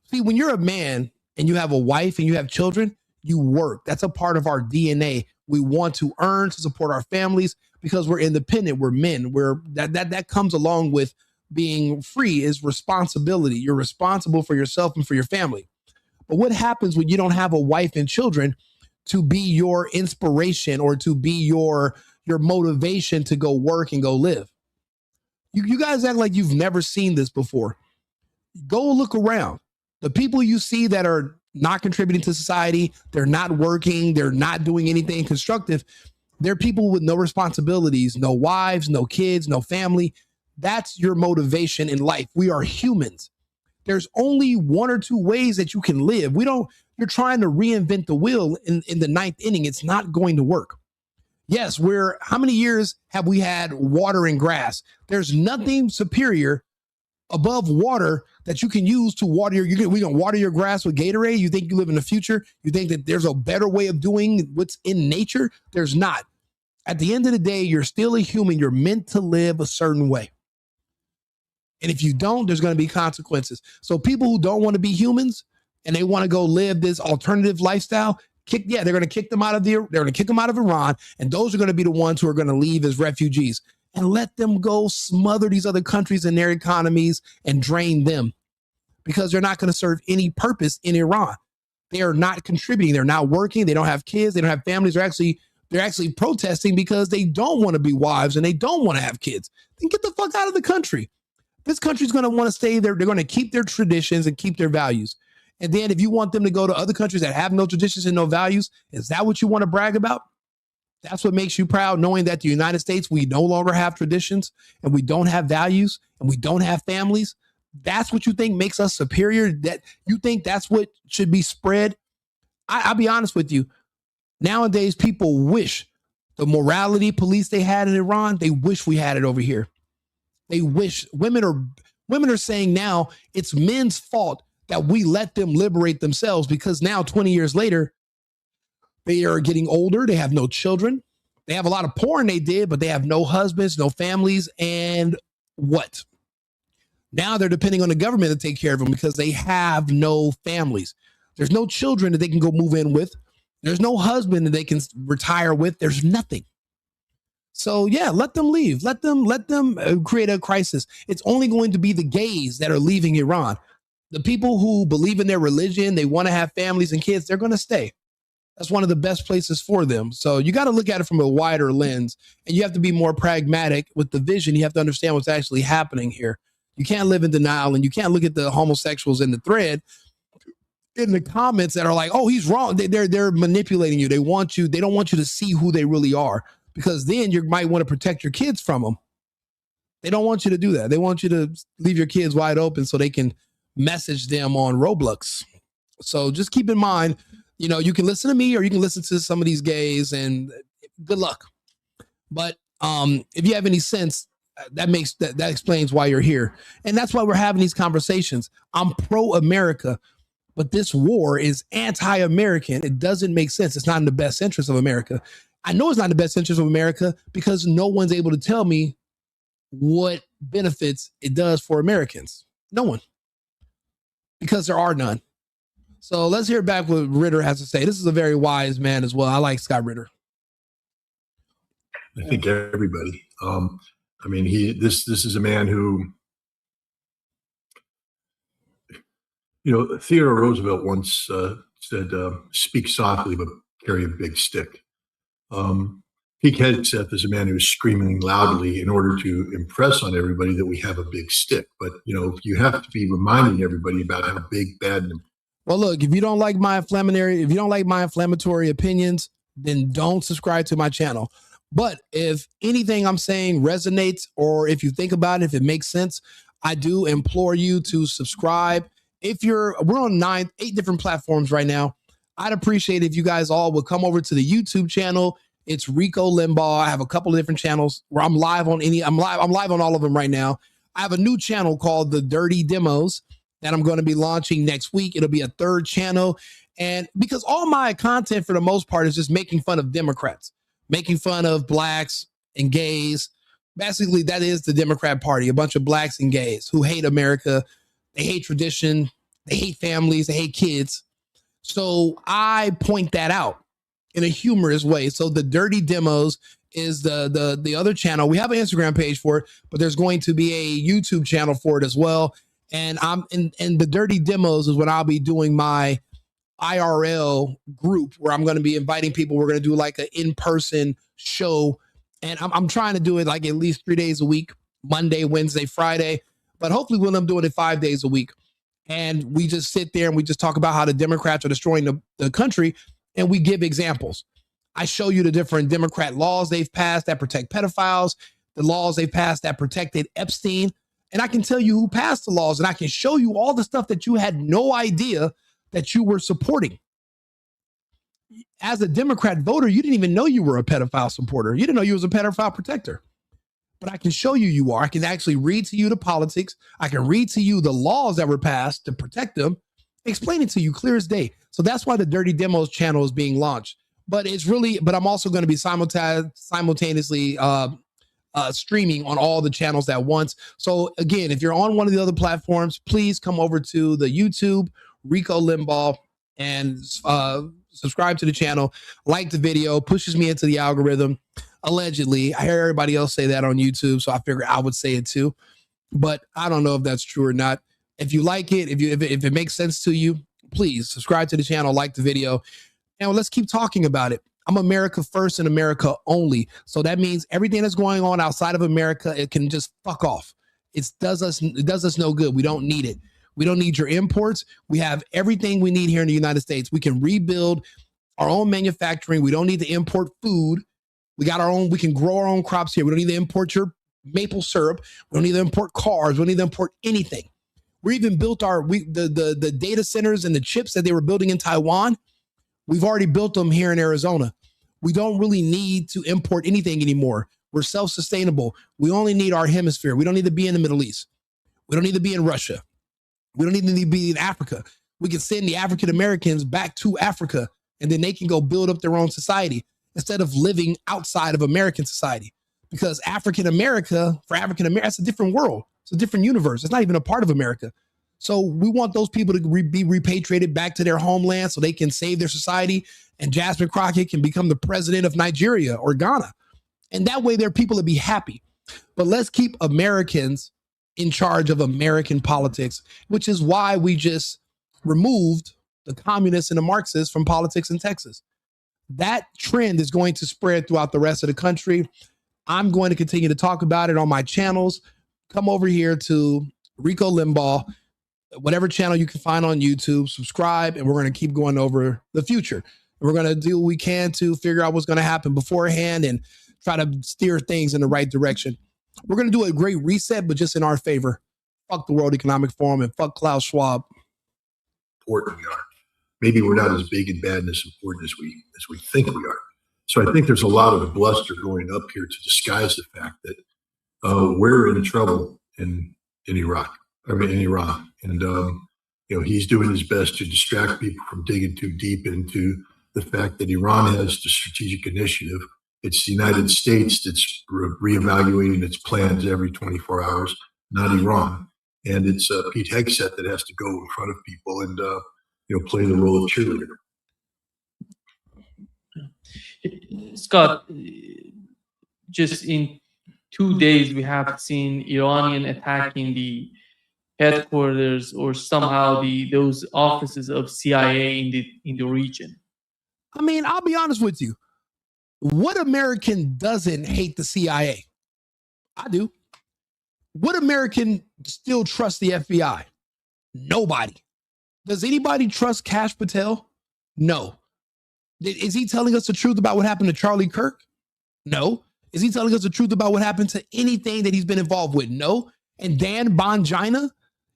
See, when you're a man and you have a wife and you have children, you work. That's a part of our DNA. We want to earn to support our families because we're independent. We're men. That comes along with being free is responsibility. You're responsible for yourself and for your family. But what happens when you don't have a wife and children to be your inspiration or to be your motivation to go work and go live? You guys act like you've never seen this before. Go look around. The people you see that are not contributing to society, they're not working, they're not doing anything constructive. They're people with no responsibilities, no wives, no kids, no family. That's your motivation in life. We are humans. There's only one or two ways that you can live. You're trying to reinvent the wheel in the ninth inning. It's not going to work. Yes, how many years have we had water and grass? There's nothing superior above water that you can use to water we can water your grass with Gatorade. You think you live in the future? You think that there's a better way of doing what's in nature? There's not. At the end of the day, you're still a human. You're meant to live a certain way. And if you don't, there's going to be consequences. So people who don't want to be humans and they want to go live this alternative lifestyle, they're going to kick them out of Iran. And those are going to be the ones who are going to leave as refugees. And let them go smother these other countries and their economies and drain them because they're not going to serve any purpose in Iran. They are not contributing. They're not working. They don't have kids. They don't have families. They're actually protesting because they don't want to be wives and they don't want to have kids. Then get the fuck out of the country. This country's going to want to stay there. They're going to keep their traditions and keep their values. And then if you want them to go to other countries that have no traditions and no values, is that what you want to brag about? That's what makes you proud, knowing that the United States, we no longer have traditions and we don't have values and we don't have families. That's what you think makes us superior? That you think that's what should be spread? I'll be honest with you. Nowadays, people wish the morality police they had in Iran, they wish we had it over here. They wish women are saying now it's men's fault that we let them liberate themselves because now 20 years later, they are getting older. They have no children. They have a lot of porn they did, but they have no husbands, no families. And what? Now they're depending on the government to take care of them because they have no families. There's no children that they can go move in with. There's no husband that they can retire with. There's nothing. So yeah, let them leave. Let them create a crisis. It's only going to be the gays that are leaving Iran. The people who believe in their religion, they want to have families and kids, they're going to stay. That's one of the best places for them. So you got to look at it from a wider lens and you have to be more pragmatic with the vision. You have to understand what's actually happening here. You can't live in denial and you can't look at the homosexuals in the thread in the comments that are like, oh, he's wrong. They're manipulating you. They don't want you to see who they really are, because then you might want to protect your kids from them. They don't want you to do that. They want you to leave your kids wide open so they can message them on Roblox. So just keep in mind, you can listen to me or you can listen to some of these gays, and good luck. But if you have any sense, that explains why you're here. And that's why we're having these conversations. I'm pro-America, but this war is anti-American. It doesn't make sense. It's not in the best interest of America. I know it's not in the best interest of America because no one's able to tell me what benefits it does for Americans. No one. Because there are none. So let's hear back what Ritter has to say. This is a very wise man as well. I like Scott Ritter. I think everybody. This is a man who, Theodore Roosevelt once said, "Speak softly, but carry a big stick." Pete Hegseth is a man who's screaming loudly in order to impress on everybody that we have a big stick. But you have to be reminding everybody about how big, bad, and well, look, if you don't like my inflammatory opinions, then don't subscribe to my channel. But if anything I'm saying resonates, or if you think about it, if it makes sense, I do implore you to subscribe. We're on 8 different platforms right now. I'd appreciate it if you guys all would come over to the YouTube channel. It's Rico Limbaugh. I have a couple of different channels where I'm live on I'm live on all of them right now. I have a new channel called The Dirty Demos that I'm going to be launching next week. It'll be a 3rd channel. And because all my content for the most part is just making fun of Democrats, making fun of blacks and gays. Basically, that is the Democrat Party, a bunch of blacks and gays who hate America. They hate tradition. They hate families. They hate kids. So I point that out in a humorous way. So the Dirty Demos is the other channel. We have an Instagram page for it, but there's going to be a YouTube channel for it as well. And the Dirty Demos is when I'll be doing my IRL group where I'm going to be inviting people. We're going to do like an in-person show. And I'm trying to do it like at least 3 days a week, Monday, Wednesday, Friday. But hopefully when I'm doing it 5 days a week. And we just sit there and we just talk about how the Democrats are destroying the country. And we give examples. I show you the different Democrat laws they've passed that protect pedophiles, the laws they've passed that protected Epstein. And I can tell you who passed the laws, and I can show you all the stuff that you had no idea that you were supporting. As a Democrat voter, you didn't even know you were a pedophile supporter. You didn't know you was a pedophile protector. But I can show you are. I can actually read to you the politics. I can read to you the laws that were passed to protect them, explain it to you clear as day. So that's why the Dirty Demos channel is being launched. But I'm also going to be simultaneously streaming on all the channels at once. So again, if you're on one of the other platforms, please come over to the YouTube, Rico Limbaugh, and subscribe to the channel, like the video, pushes me into the algorithm. Allegedly, I hear everybody else say that on YouTube, so I figured I would say it too. But I don't know if that's true or not. If you like it, if it makes sense to you, please subscribe to the channel, like the video, and let's keep talking about it. I'm America first and America only. So that means everything that's going on outside of America, it can just fuck off. It does us no good. We don't need it. We don't need your imports. We have everything we need here in the United States. We can rebuild our own manufacturing. We don't need to import food. We got our own, we can grow our own crops here. We don't need to import your maple syrup. We don't need to import cars. We don't need to import anything. We even built the data centers and the chips that they were building in Taiwan. We've already built them here in Arizona. We don't really need to import anything anymore. We're self-sustainable. We only need our hemisphere. We don't need to be in the Middle East. We don't need to be in Russia. We don't need to be in Africa. We can send the African Americans back to Africa, and then they can go build up their own society instead of living outside of American society. Because for African America, that's a different world. It's a different universe. It's not even a part of America. So we want those people to be repatriated back to their homeland so they can save their society, and Jasmine Crockett can become the president of Nigeria or Ghana. And that way their people will be happy. But let's keep Americans in charge of American politics, which is why we just removed the communists and the Marxists from politics in Texas. That trend is going to spread throughout the rest of the country. I'm going to continue to talk about it on my channels. Come over here to Rico Limbaugh. whatever channel you can find on YouTube, subscribe, and we're going to keep going over the future. We're going to do what we can to figure out what's going to happen beforehand and try to steer things in the right direction. We're going to do a great reset, but just in our favor. Fuck the World Economic Forum and fuck Klaus Schwab. Important we are. Maybe we're not as big and bad and as important as we think we are. So I think there's a lot of bluster going up here to disguise the fact that we're in trouble in Iran. And he's doing his best to distract people from digging too deep into the fact that Iran has the strategic initiative. It's the United States that's reevaluating its plans every 24 hours, not Iran. And it's Pete Hegseth that has to go in front of people and play the role of cheerleader. Scott, just in 2 days, we have seen Iranian attacking the headquarters or somehow those offices of CIA in the region. I mean, I'll be honest with you. What American doesn't hate the CIA? I do. What American still trusts the FBI? Nobody. Does anybody trust Kash Patel? No. Is he telling us the truth about what happened to Charlie Kirk? No. Is he telling us the truth about what happened to anything that he's been involved with? No. And Dan Bongina,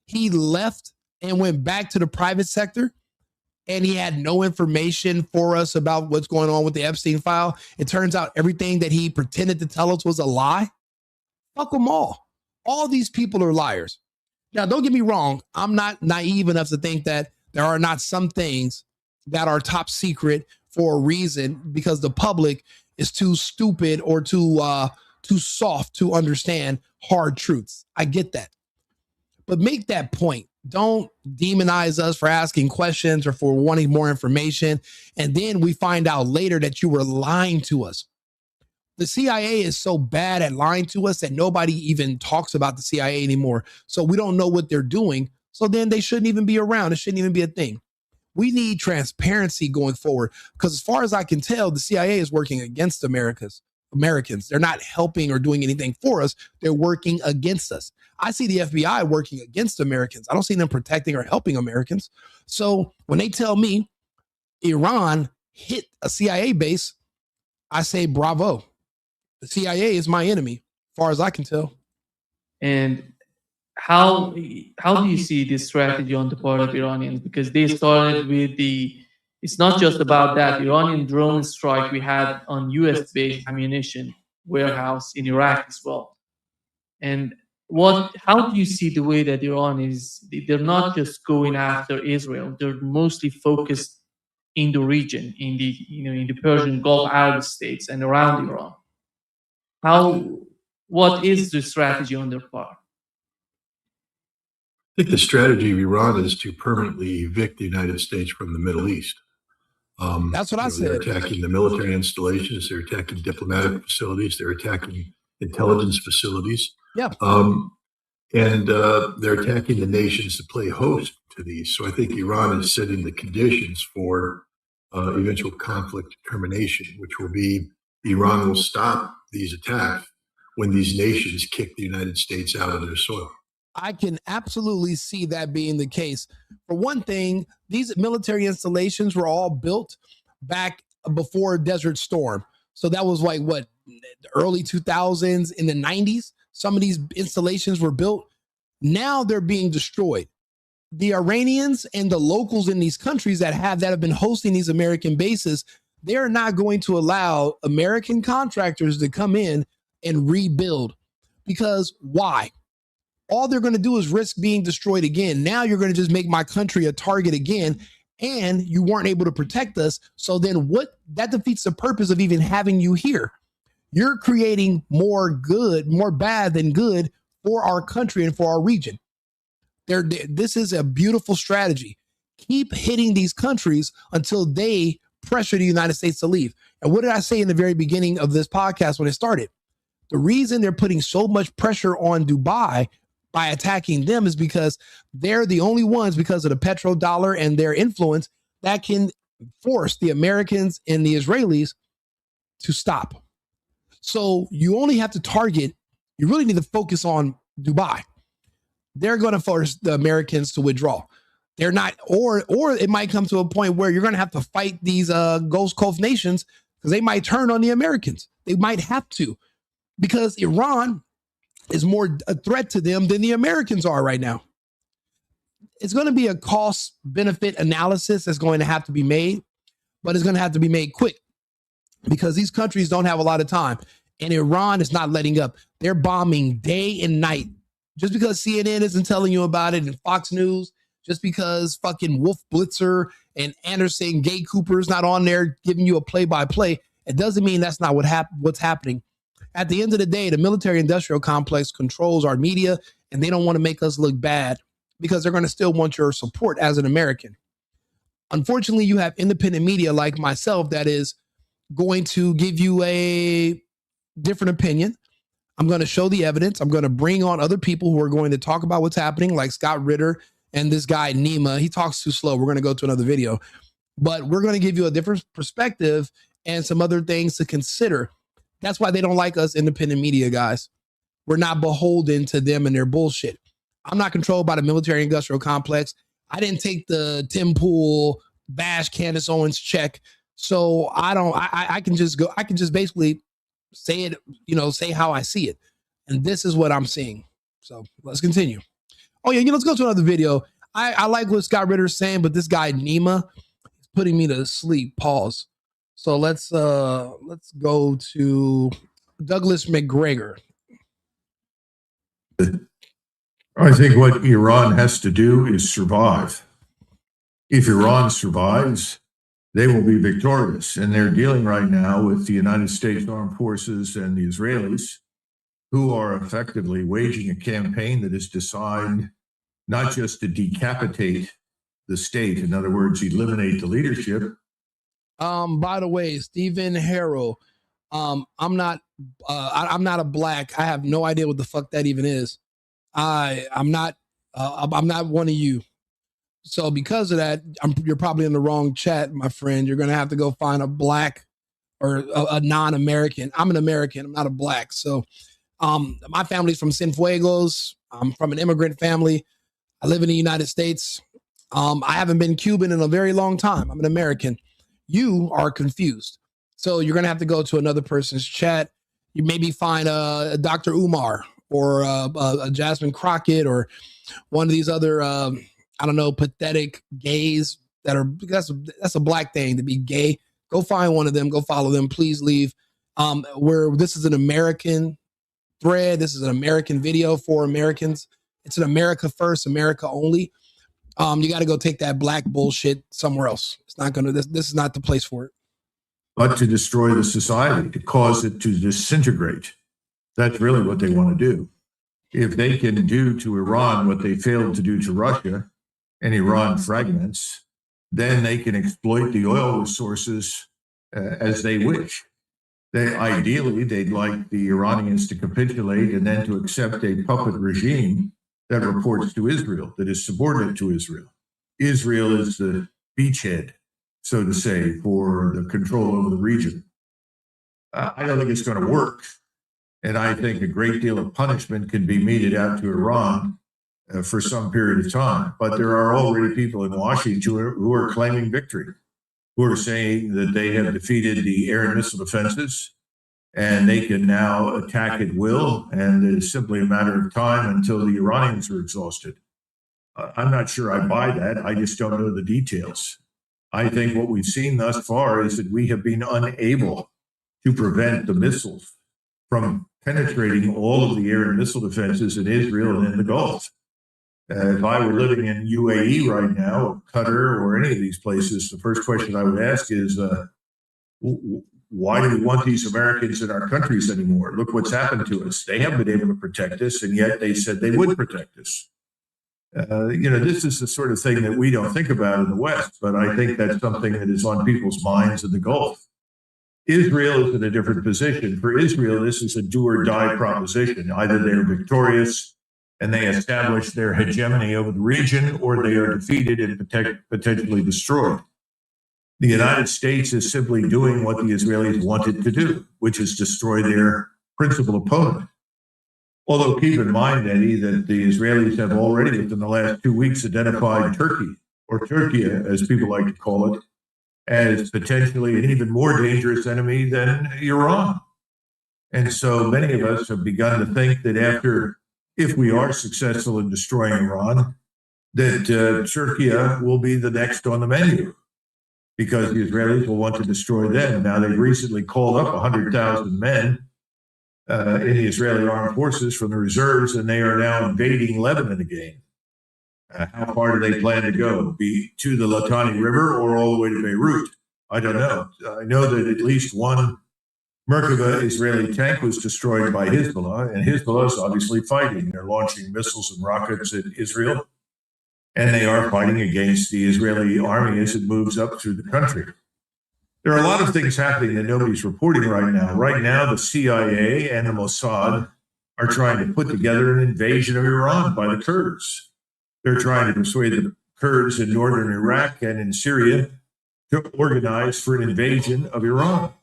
he left and went back to the private sector and he had no information for us about what's going on with the Epstein file. It turns out everything that he pretended to tell us was a lie. Fuck them all. All these people are liars. Now, don't get me wrong. I'm not naive enough to think that there are not some things that are top secret for a reason because the public is too stupid or too soft to understand hard truths. I get that. But make that point. Don't demonize us for asking questions or for wanting more information. And then we find out later that you were lying to us. The CIA is so bad at lying to us that nobody even talks about the CIA anymore. So we don't know what they're doing. So then they shouldn't even be around. It shouldn't even be a thing. We need transparency going forward because as far as I can tell, the CIA is working against Americans. They're not helping or doing anything for us. They're working against us. I see the FBI working against Americans. I don't see them protecting or helping Americans. So when they tell me Iran hit a CIA base, I say, bravo. The CIA is my enemy, as far as I can tell. And how do you see this strategy on the part of Iranians? Because they started with it's not just about that Iranian drone strike we had on US-based ammunition warehouse in Iraq as well. And how do you see the way that Iran they're not just going after Israel, they're mostly focused in the region, in the Persian Gulf Arab states and around Iran. What is the strategy on their part? I think the strategy of Iran is to permanently evict the United States from the Middle East. That's what I said. They're attacking the military installations. They're attacking diplomatic facilities. They're attacking intelligence facilities. Yeah. And they're attacking the nations that play host to these. So I think Iran is setting the conditions for eventual conflict termination, which will be Iran will stop these attacks when these nations kick the United States out of their soil. I can absolutely see that being the case. For one thing, these military installations were all built back before Desert Storm. So that was like what, early 2000s, in the 90s. Some of these installations were built. Now they're being destroyed. The Iranians and the locals in these countries that have been hosting these American bases, they're not going to allow American contractors to come in and rebuild. Because why? All they're going to do is risk being destroyed again. Now you're going to just make my country a target again, and you weren't able to protect us. So then that defeats the purpose of even having you here. You're creating more bad than good for our country and for our region. This is a beautiful strategy. Keep hitting these countries until they pressure the United States to leave. And what did I say in the very beginning of this podcast when it started? The reason they're putting so much pressure on Dubai by attacking them is because they're the only ones, because of the petrodollar and their influence, that can force the Americans and the Israelis to stop. So you only have to you really need to focus on Dubai. they're going to force the Americans to withdraw. They're not, or it might come to a point where you're going to have to fight these Gulf Coast nations because they might turn on the Americans. They might have to, because Iran is more a threat to them than the Americans are right now. It's going to be a cost benefit analysis that's going to have to be made, but it's going to have to be made quick because these countries don't have a lot of time. And Iran is not letting up. They're bombing day and night. Just because CNN isn't telling you about it and Fox News, just because fucking Wolf Blitzer and Anderson Gay Cooper is not on there giving you a play-by-play, it doesn't mean that's not what's happening. At the end of the day, the military-industrial complex controls our media, and they don't want to make us look bad because they're going to still want your support as an American. Unfortunately, you have independent media like myself that is going to give you a different opinion. I'm going to show the evidence. I'm going to bring on other people who are going to talk about what's happening, like Scott Ritter and this guy, Nima. He talks too slow. We're going to go to another video. But we're going to give you a different perspective and some other things to consider. That's why they don't like us independent media, guys. We're not beholden to them and their bullshit. I'm not controlled by the military industrial complex. I didn't take the Tim Pool, bash Candace Owens check. So I can just go, I can just basically say it, say how I see it. And this is what I'm seeing. So let's continue. Oh yeah, let's go to another video. I like what Scott Ritter's saying, but this guy Nima is putting me to sleep. Pause. So let's go to Douglas McGregor. I think what Iran has to do is survive. If Iran survives, they will be victorious. And they're dealing right now with the United States Armed Forces and the Israelis, who are effectively waging a campaign that is designed not just to decapitate the state, in other words, eliminate the leadership. By the way, Stephen Harrell, I'm not a black. I have no idea what the fuck that even is. I'm not one of you. So because of that, you're probably in the wrong chat, my friend. You're going to have to go find a black or a non-American. I'm an American. I'm not a black. So my family's from Cienfuegos. I'm from an immigrant family. I live in the United States. I haven't been Cuban in a very long time. I'm an American. You are confused. So you're going to have to go to another person's chat. You maybe find a Dr. Umar or a Jasmine Crockett or one of these other, pathetic gays that are, that's a black thing to be gay. Go find one of them. Go follow them. Please leave. Where this is an American thread. This is an American video for Americans. It's an America first, America only. You got to go take that black bullshit somewhere else. It's not going to, this is not the place for it. But to destroy the society, to cause it to disintegrate. That's really what they want to do. If they can do to Iran what they failed to do to Russia, and Iran fragments, then they can exploit the oil resources as they wish. Ideally, they'd like the Iranians to capitulate and then to accept a puppet regime that reports to Israel, that is subordinate to Israel. Israel is the beachhead, so to say, for the control over the region. I don't think it's going to work. And I think a great deal of punishment can be meted out to Iran for some period of time. But there are already people in Washington who are claiming victory, who are saying that they have defeated the air and missile defenses and they can now attack at will. And it is simply a matter of time until the Iranians are exhausted. I'm not sure I buy that. I just don't know the details. I think what we've seen thus far is that we have been unable to prevent the missiles from penetrating all of the air and missile defenses in Israel and in the Gulf. If I were living in UAE right now, or Qatar, or any of these places, the first question I would ask is, why do we want these Americans in our countries anymore? Look what's happened to us. They haven't been able to protect us, and yet they said they would protect us. This is the sort of thing that we don't think about in the West, but I think that's something that is on people's minds in the Gulf. Israel is in a different position. For Israel, this is a do or die proposition. Either they're victorious and they establish their hegemony over the region, or they are defeated and potentially destroyed. The United States is simply doing what the Israelis wanted to do, which is destroy their principal opponent. Although keep in mind, Eddie, that the Israelis have already, within the last 2 weeks, identified Turkey, or Turkey, as people like to call it, as potentially an even more dangerous enemy than Iran. And so many of us have begun to think that if we are successful in destroying Iran, that Turkey will be the next on the menu, because the Israelis will want to destroy them. Now, they've recently called up 100,000 men in the Israeli armed forces from the reserves, and they are now invading Lebanon again. How far do they plan to go? Be to the Litani River or all the way to Beirut? I don't know. I know that at least one Merkava Israeli tank was destroyed by Hezbollah, and Hezbollah is obviously fighting. They're launching missiles and rockets at Israel, and they are fighting against the Israeli army as it moves up through the country. There are a lot of things happening that nobody's reporting right now. Right now, the CIA and the Mossad are trying to put together an invasion of Iran by the Kurds. They're trying to persuade the Kurds in northern Iraq and in Syria to organize for an invasion of Iran.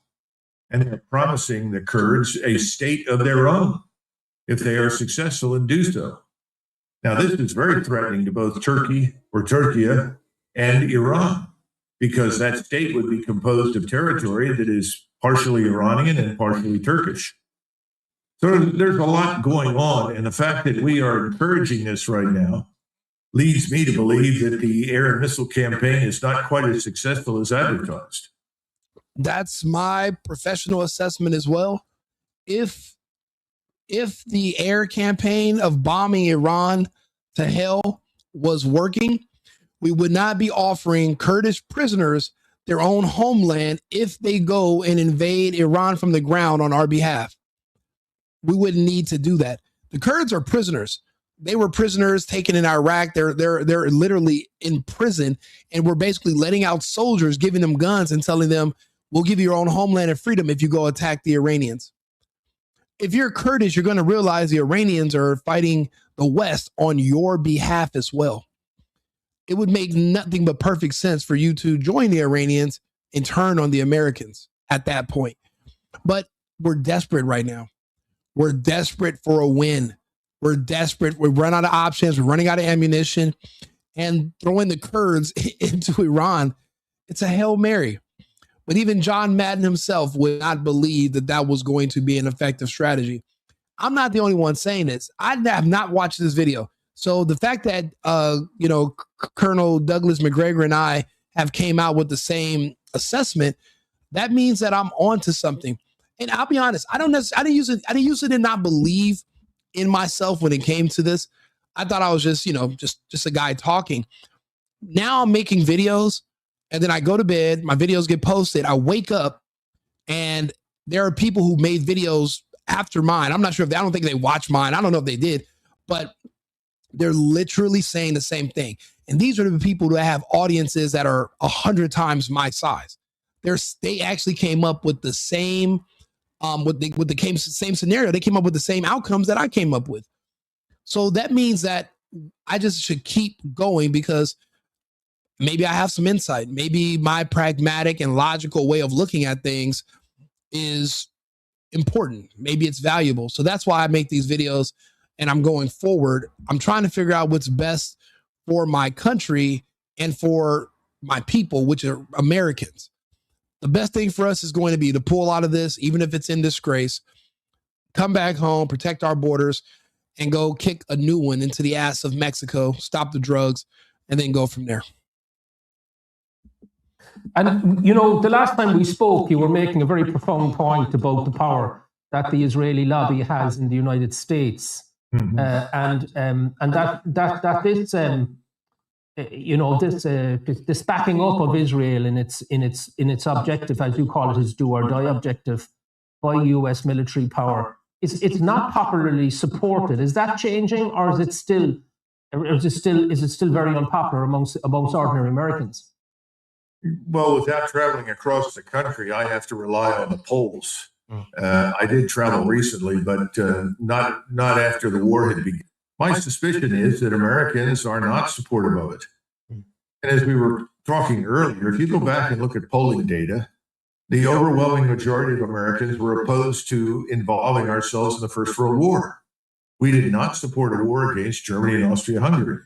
And they're promising the Kurds a state of their own if they are successful in doing so. Now, this is very threatening to both Turkey and Iran, because that state would be composed of territory that is partially Iranian and partially Turkish. So there's a lot going on, and the fact that we are encouraging this right now leads me to believe that the air and missile campaign is not quite as successful as advertised. That's my professional assessment as well. If the air campaign of bombing Iran to hell was working, we would not be offering Kurdish prisoners their own homeland if they go and invade Iran from the ground on our behalf. We wouldn't need to do that. The Kurds are prisoners. They were prisoners taken in Iraq. They're literally in prison, and we're basically letting out soldiers, giving them guns and telling them, we'll give you your own homeland and freedom if you go attack the Iranians. If you're Kurdish, you're going to realize the Iranians are fighting the West on your behalf as well. It would make nothing but perfect sense for you to join the Iranians and turn on the Americans at that point. But we're desperate right now. We're desperate for a win. We're desperate. We run out of options. We're running out of ammunition, and throwing the Kurds into Iran, it's a Hail Mary. But even John Madden himself would not believe that that was going to be an effective strategy. I'm not the only one saying this. I have not watched this video. So the fact that, Colonel Douglas McGregor and I have came out with the same assessment, that means that I'm onto something. And I'll be honest, I didn't use it and not believe in myself when it came to this. I thought I was just a guy talking. Now I'm making videos, and then I go to bed, my videos get posted, I wake up, and there are people who made videos after mine. I'm not sure I don't think they watched mine. I don't know if they did, but they're literally saying the same thing. And these are the people that have audiences that are 100 times my size. They actually came up with the same same scenario. They came up with the same outcomes that I came up with. So that means that I just should keep going, because maybe I have some insight. Maybe my pragmatic and logical way of looking at things is important. Maybe it's valuable. So that's why I make these videos, and I'm going forward. I'm trying to figure out what's best for my country and for my people, which are Americans. The best thing for us is going to be to pull out of this, even if it's in disgrace, come back home, protect our borders, and go kick a new one into the ass of Mexico, stop the drugs, and then go from there. And, the last time we spoke, you were making a very profound point about the power that the Israeli lobby has in the United States. Mm-hmm. And that this backing up of Israel in its objective, as you call it, its do or die objective by U.S. military power, it's not popularly supported. Is that changing, or is it still very unpopular amongst ordinary Americans? Well, without traveling across the country, I have to rely on the polls. I did travel recently, but not after the war had begun. My suspicion is that Americans are not supportive of it. And as we were talking earlier, if you go back and look at polling data, the overwhelming majority of Americans were opposed to involving ourselves in the First World War. We did not support a war against Germany and Austria-Hungary.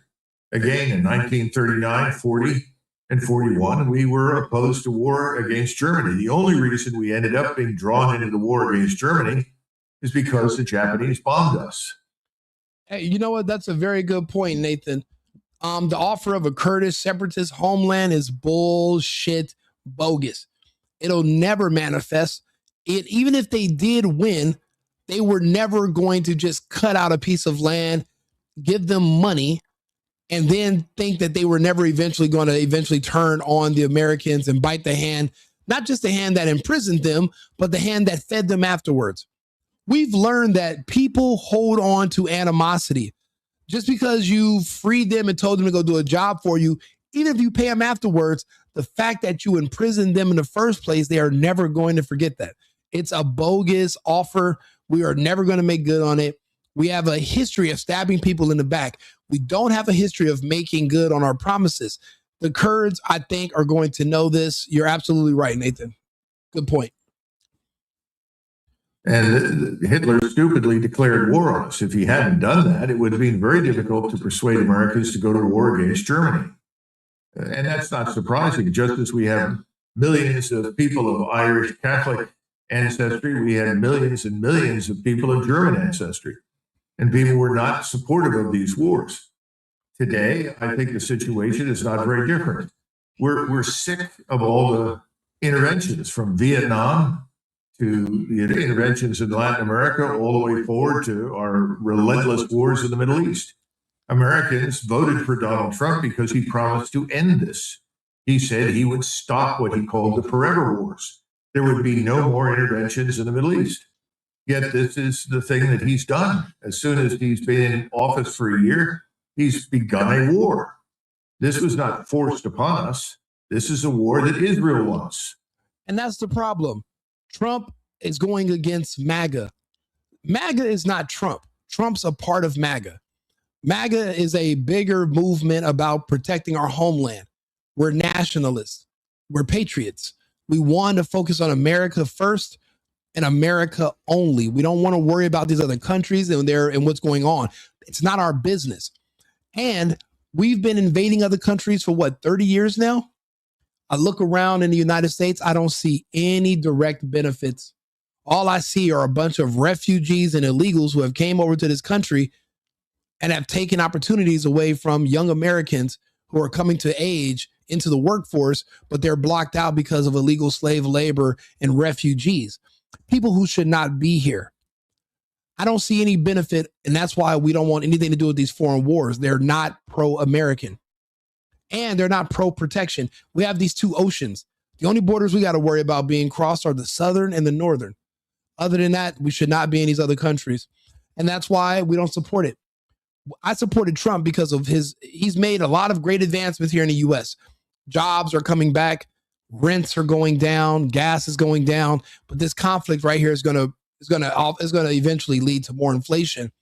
Again, in 1939, 40, and 41, we were opposed to war against Germany. The only reason we ended up being drawn into the war against Germany is because the Japanese bombed us. Hey, you know what? That's a very good point, Nathan. The offer of a Kurdish separatist homeland is bullshit, bogus. It'll never manifest. Even if they did win, they were never going to just cut out a piece of land, give them money, and then think that they were never going to turn on the Americans and bite the hand, not just the hand that imprisoned them, but the hand that fed them afterwards. We've learned that people hold on to animosity. Just because you freed them and told them to go do a job for you, even if you pay them afterwards, the fact that you imprisoned them in the first place, they are never going to forget that. It's a bogus offer. We are never going to make good on it. We have a history of stabbing people in the back. We don't have a history of making good on our promises. The Kurds, I think, are going to know this. You're absolutely right, Nathan. Good point. And Hitler stupidly declared war on us. If he hadn't done that, it would have been very difficult to persuade Americans to go to war against Germany. And that's not surprising. Just as we have millions of people of Irish Catholic ancestry, we had millions and millions of people of German ancestry. And people were not supportive of these wars. Today, I think the situation is not very different. We're sick of all the interventions from Vietnam to the interventions in Latin America, all the way forward to our relentless wars in the Middle East. Americans voted for Donald Trump because he promised to end this. He said he would stop what he called the forever wars. There would be no more interventions in the Middle East. Yet this is the thing that he's done. As soon as he's been in office for a year, he's begun a war. This was not forced upon us. This is a war that Israel wants. And that's the problem. Trump is going against MAGA. MAGA is not Trump. Trump's a part of MAGA. MAGA is a bigger movement about protecting our homeland. We're nationalists. We're patriots. We want to focus on America first and America only. We don't want to worry about these other countries and what's going on. It's not our business. And we've been invading other countries for 30 years now? I look around in the United States, I don't see any direct benefits. All I see are a bunch of refugees and illegals who have came over to this country and have taken opportunities away from young Americans who are coming to age into the workforce, but they're blocked out because of illegal slave labor and refugees, people who should not be here. I don't see any benefit, and that's why we don't want anything to do with these foreign wars. They're not pro-American. And they're not pro-protection. We have these two oceans. The only borders we got to worry about being crossed are the southern and the northern. Other than that, we should not be in these other countries. And that's why we don't support it. I supported Trump because of he's made a lot of great advancements here in the U.S. Jobs are coming back. Rents are going down. Gas is going down. But this conflict right here is going to eventually lead to more inflation.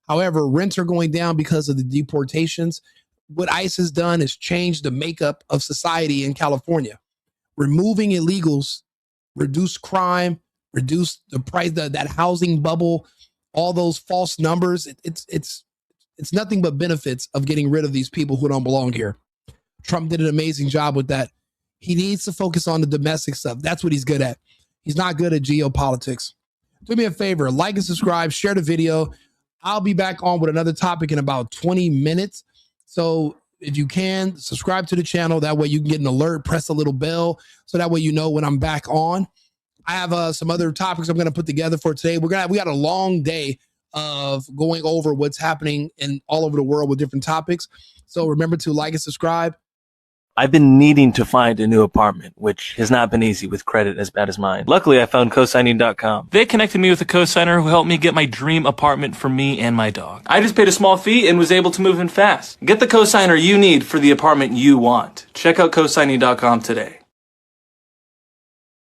However, rents are going down because of the deportations. What ICE has done is changed the makeup of society in California. Removing illegals, reduce crime, reduce the price, that housing bubble, all those false numbers. It's nothing but benefits of getting rid of these people who don't belong here. Trump did an amazing job with that. He needs to focus on the domestic stuff. That's what he's good at. He's not good at geopolitics. Do me a favor, like and subscribe, share the video. I'll be back on with another topic in about 20 minutes. So if you can, subscribe to the channel. That way you can get an alert, press a little bell. So that way you know when I'm back on. I have some other topics I'm going to put together for today. We got a long day of going over what's happening in all over the world with different topics. So remember to like and subscribe. I've been needing to find a new apartment, which has not been easy with credit as bad as mine. Luckily, I found cosigning.com. They connected me with a cosigner who helped me get my dream apartment for me and my dog. I just paid a small fee and was able to move in fast. Get the cosigner you need for the apartment you want. Check out cosigning.com today.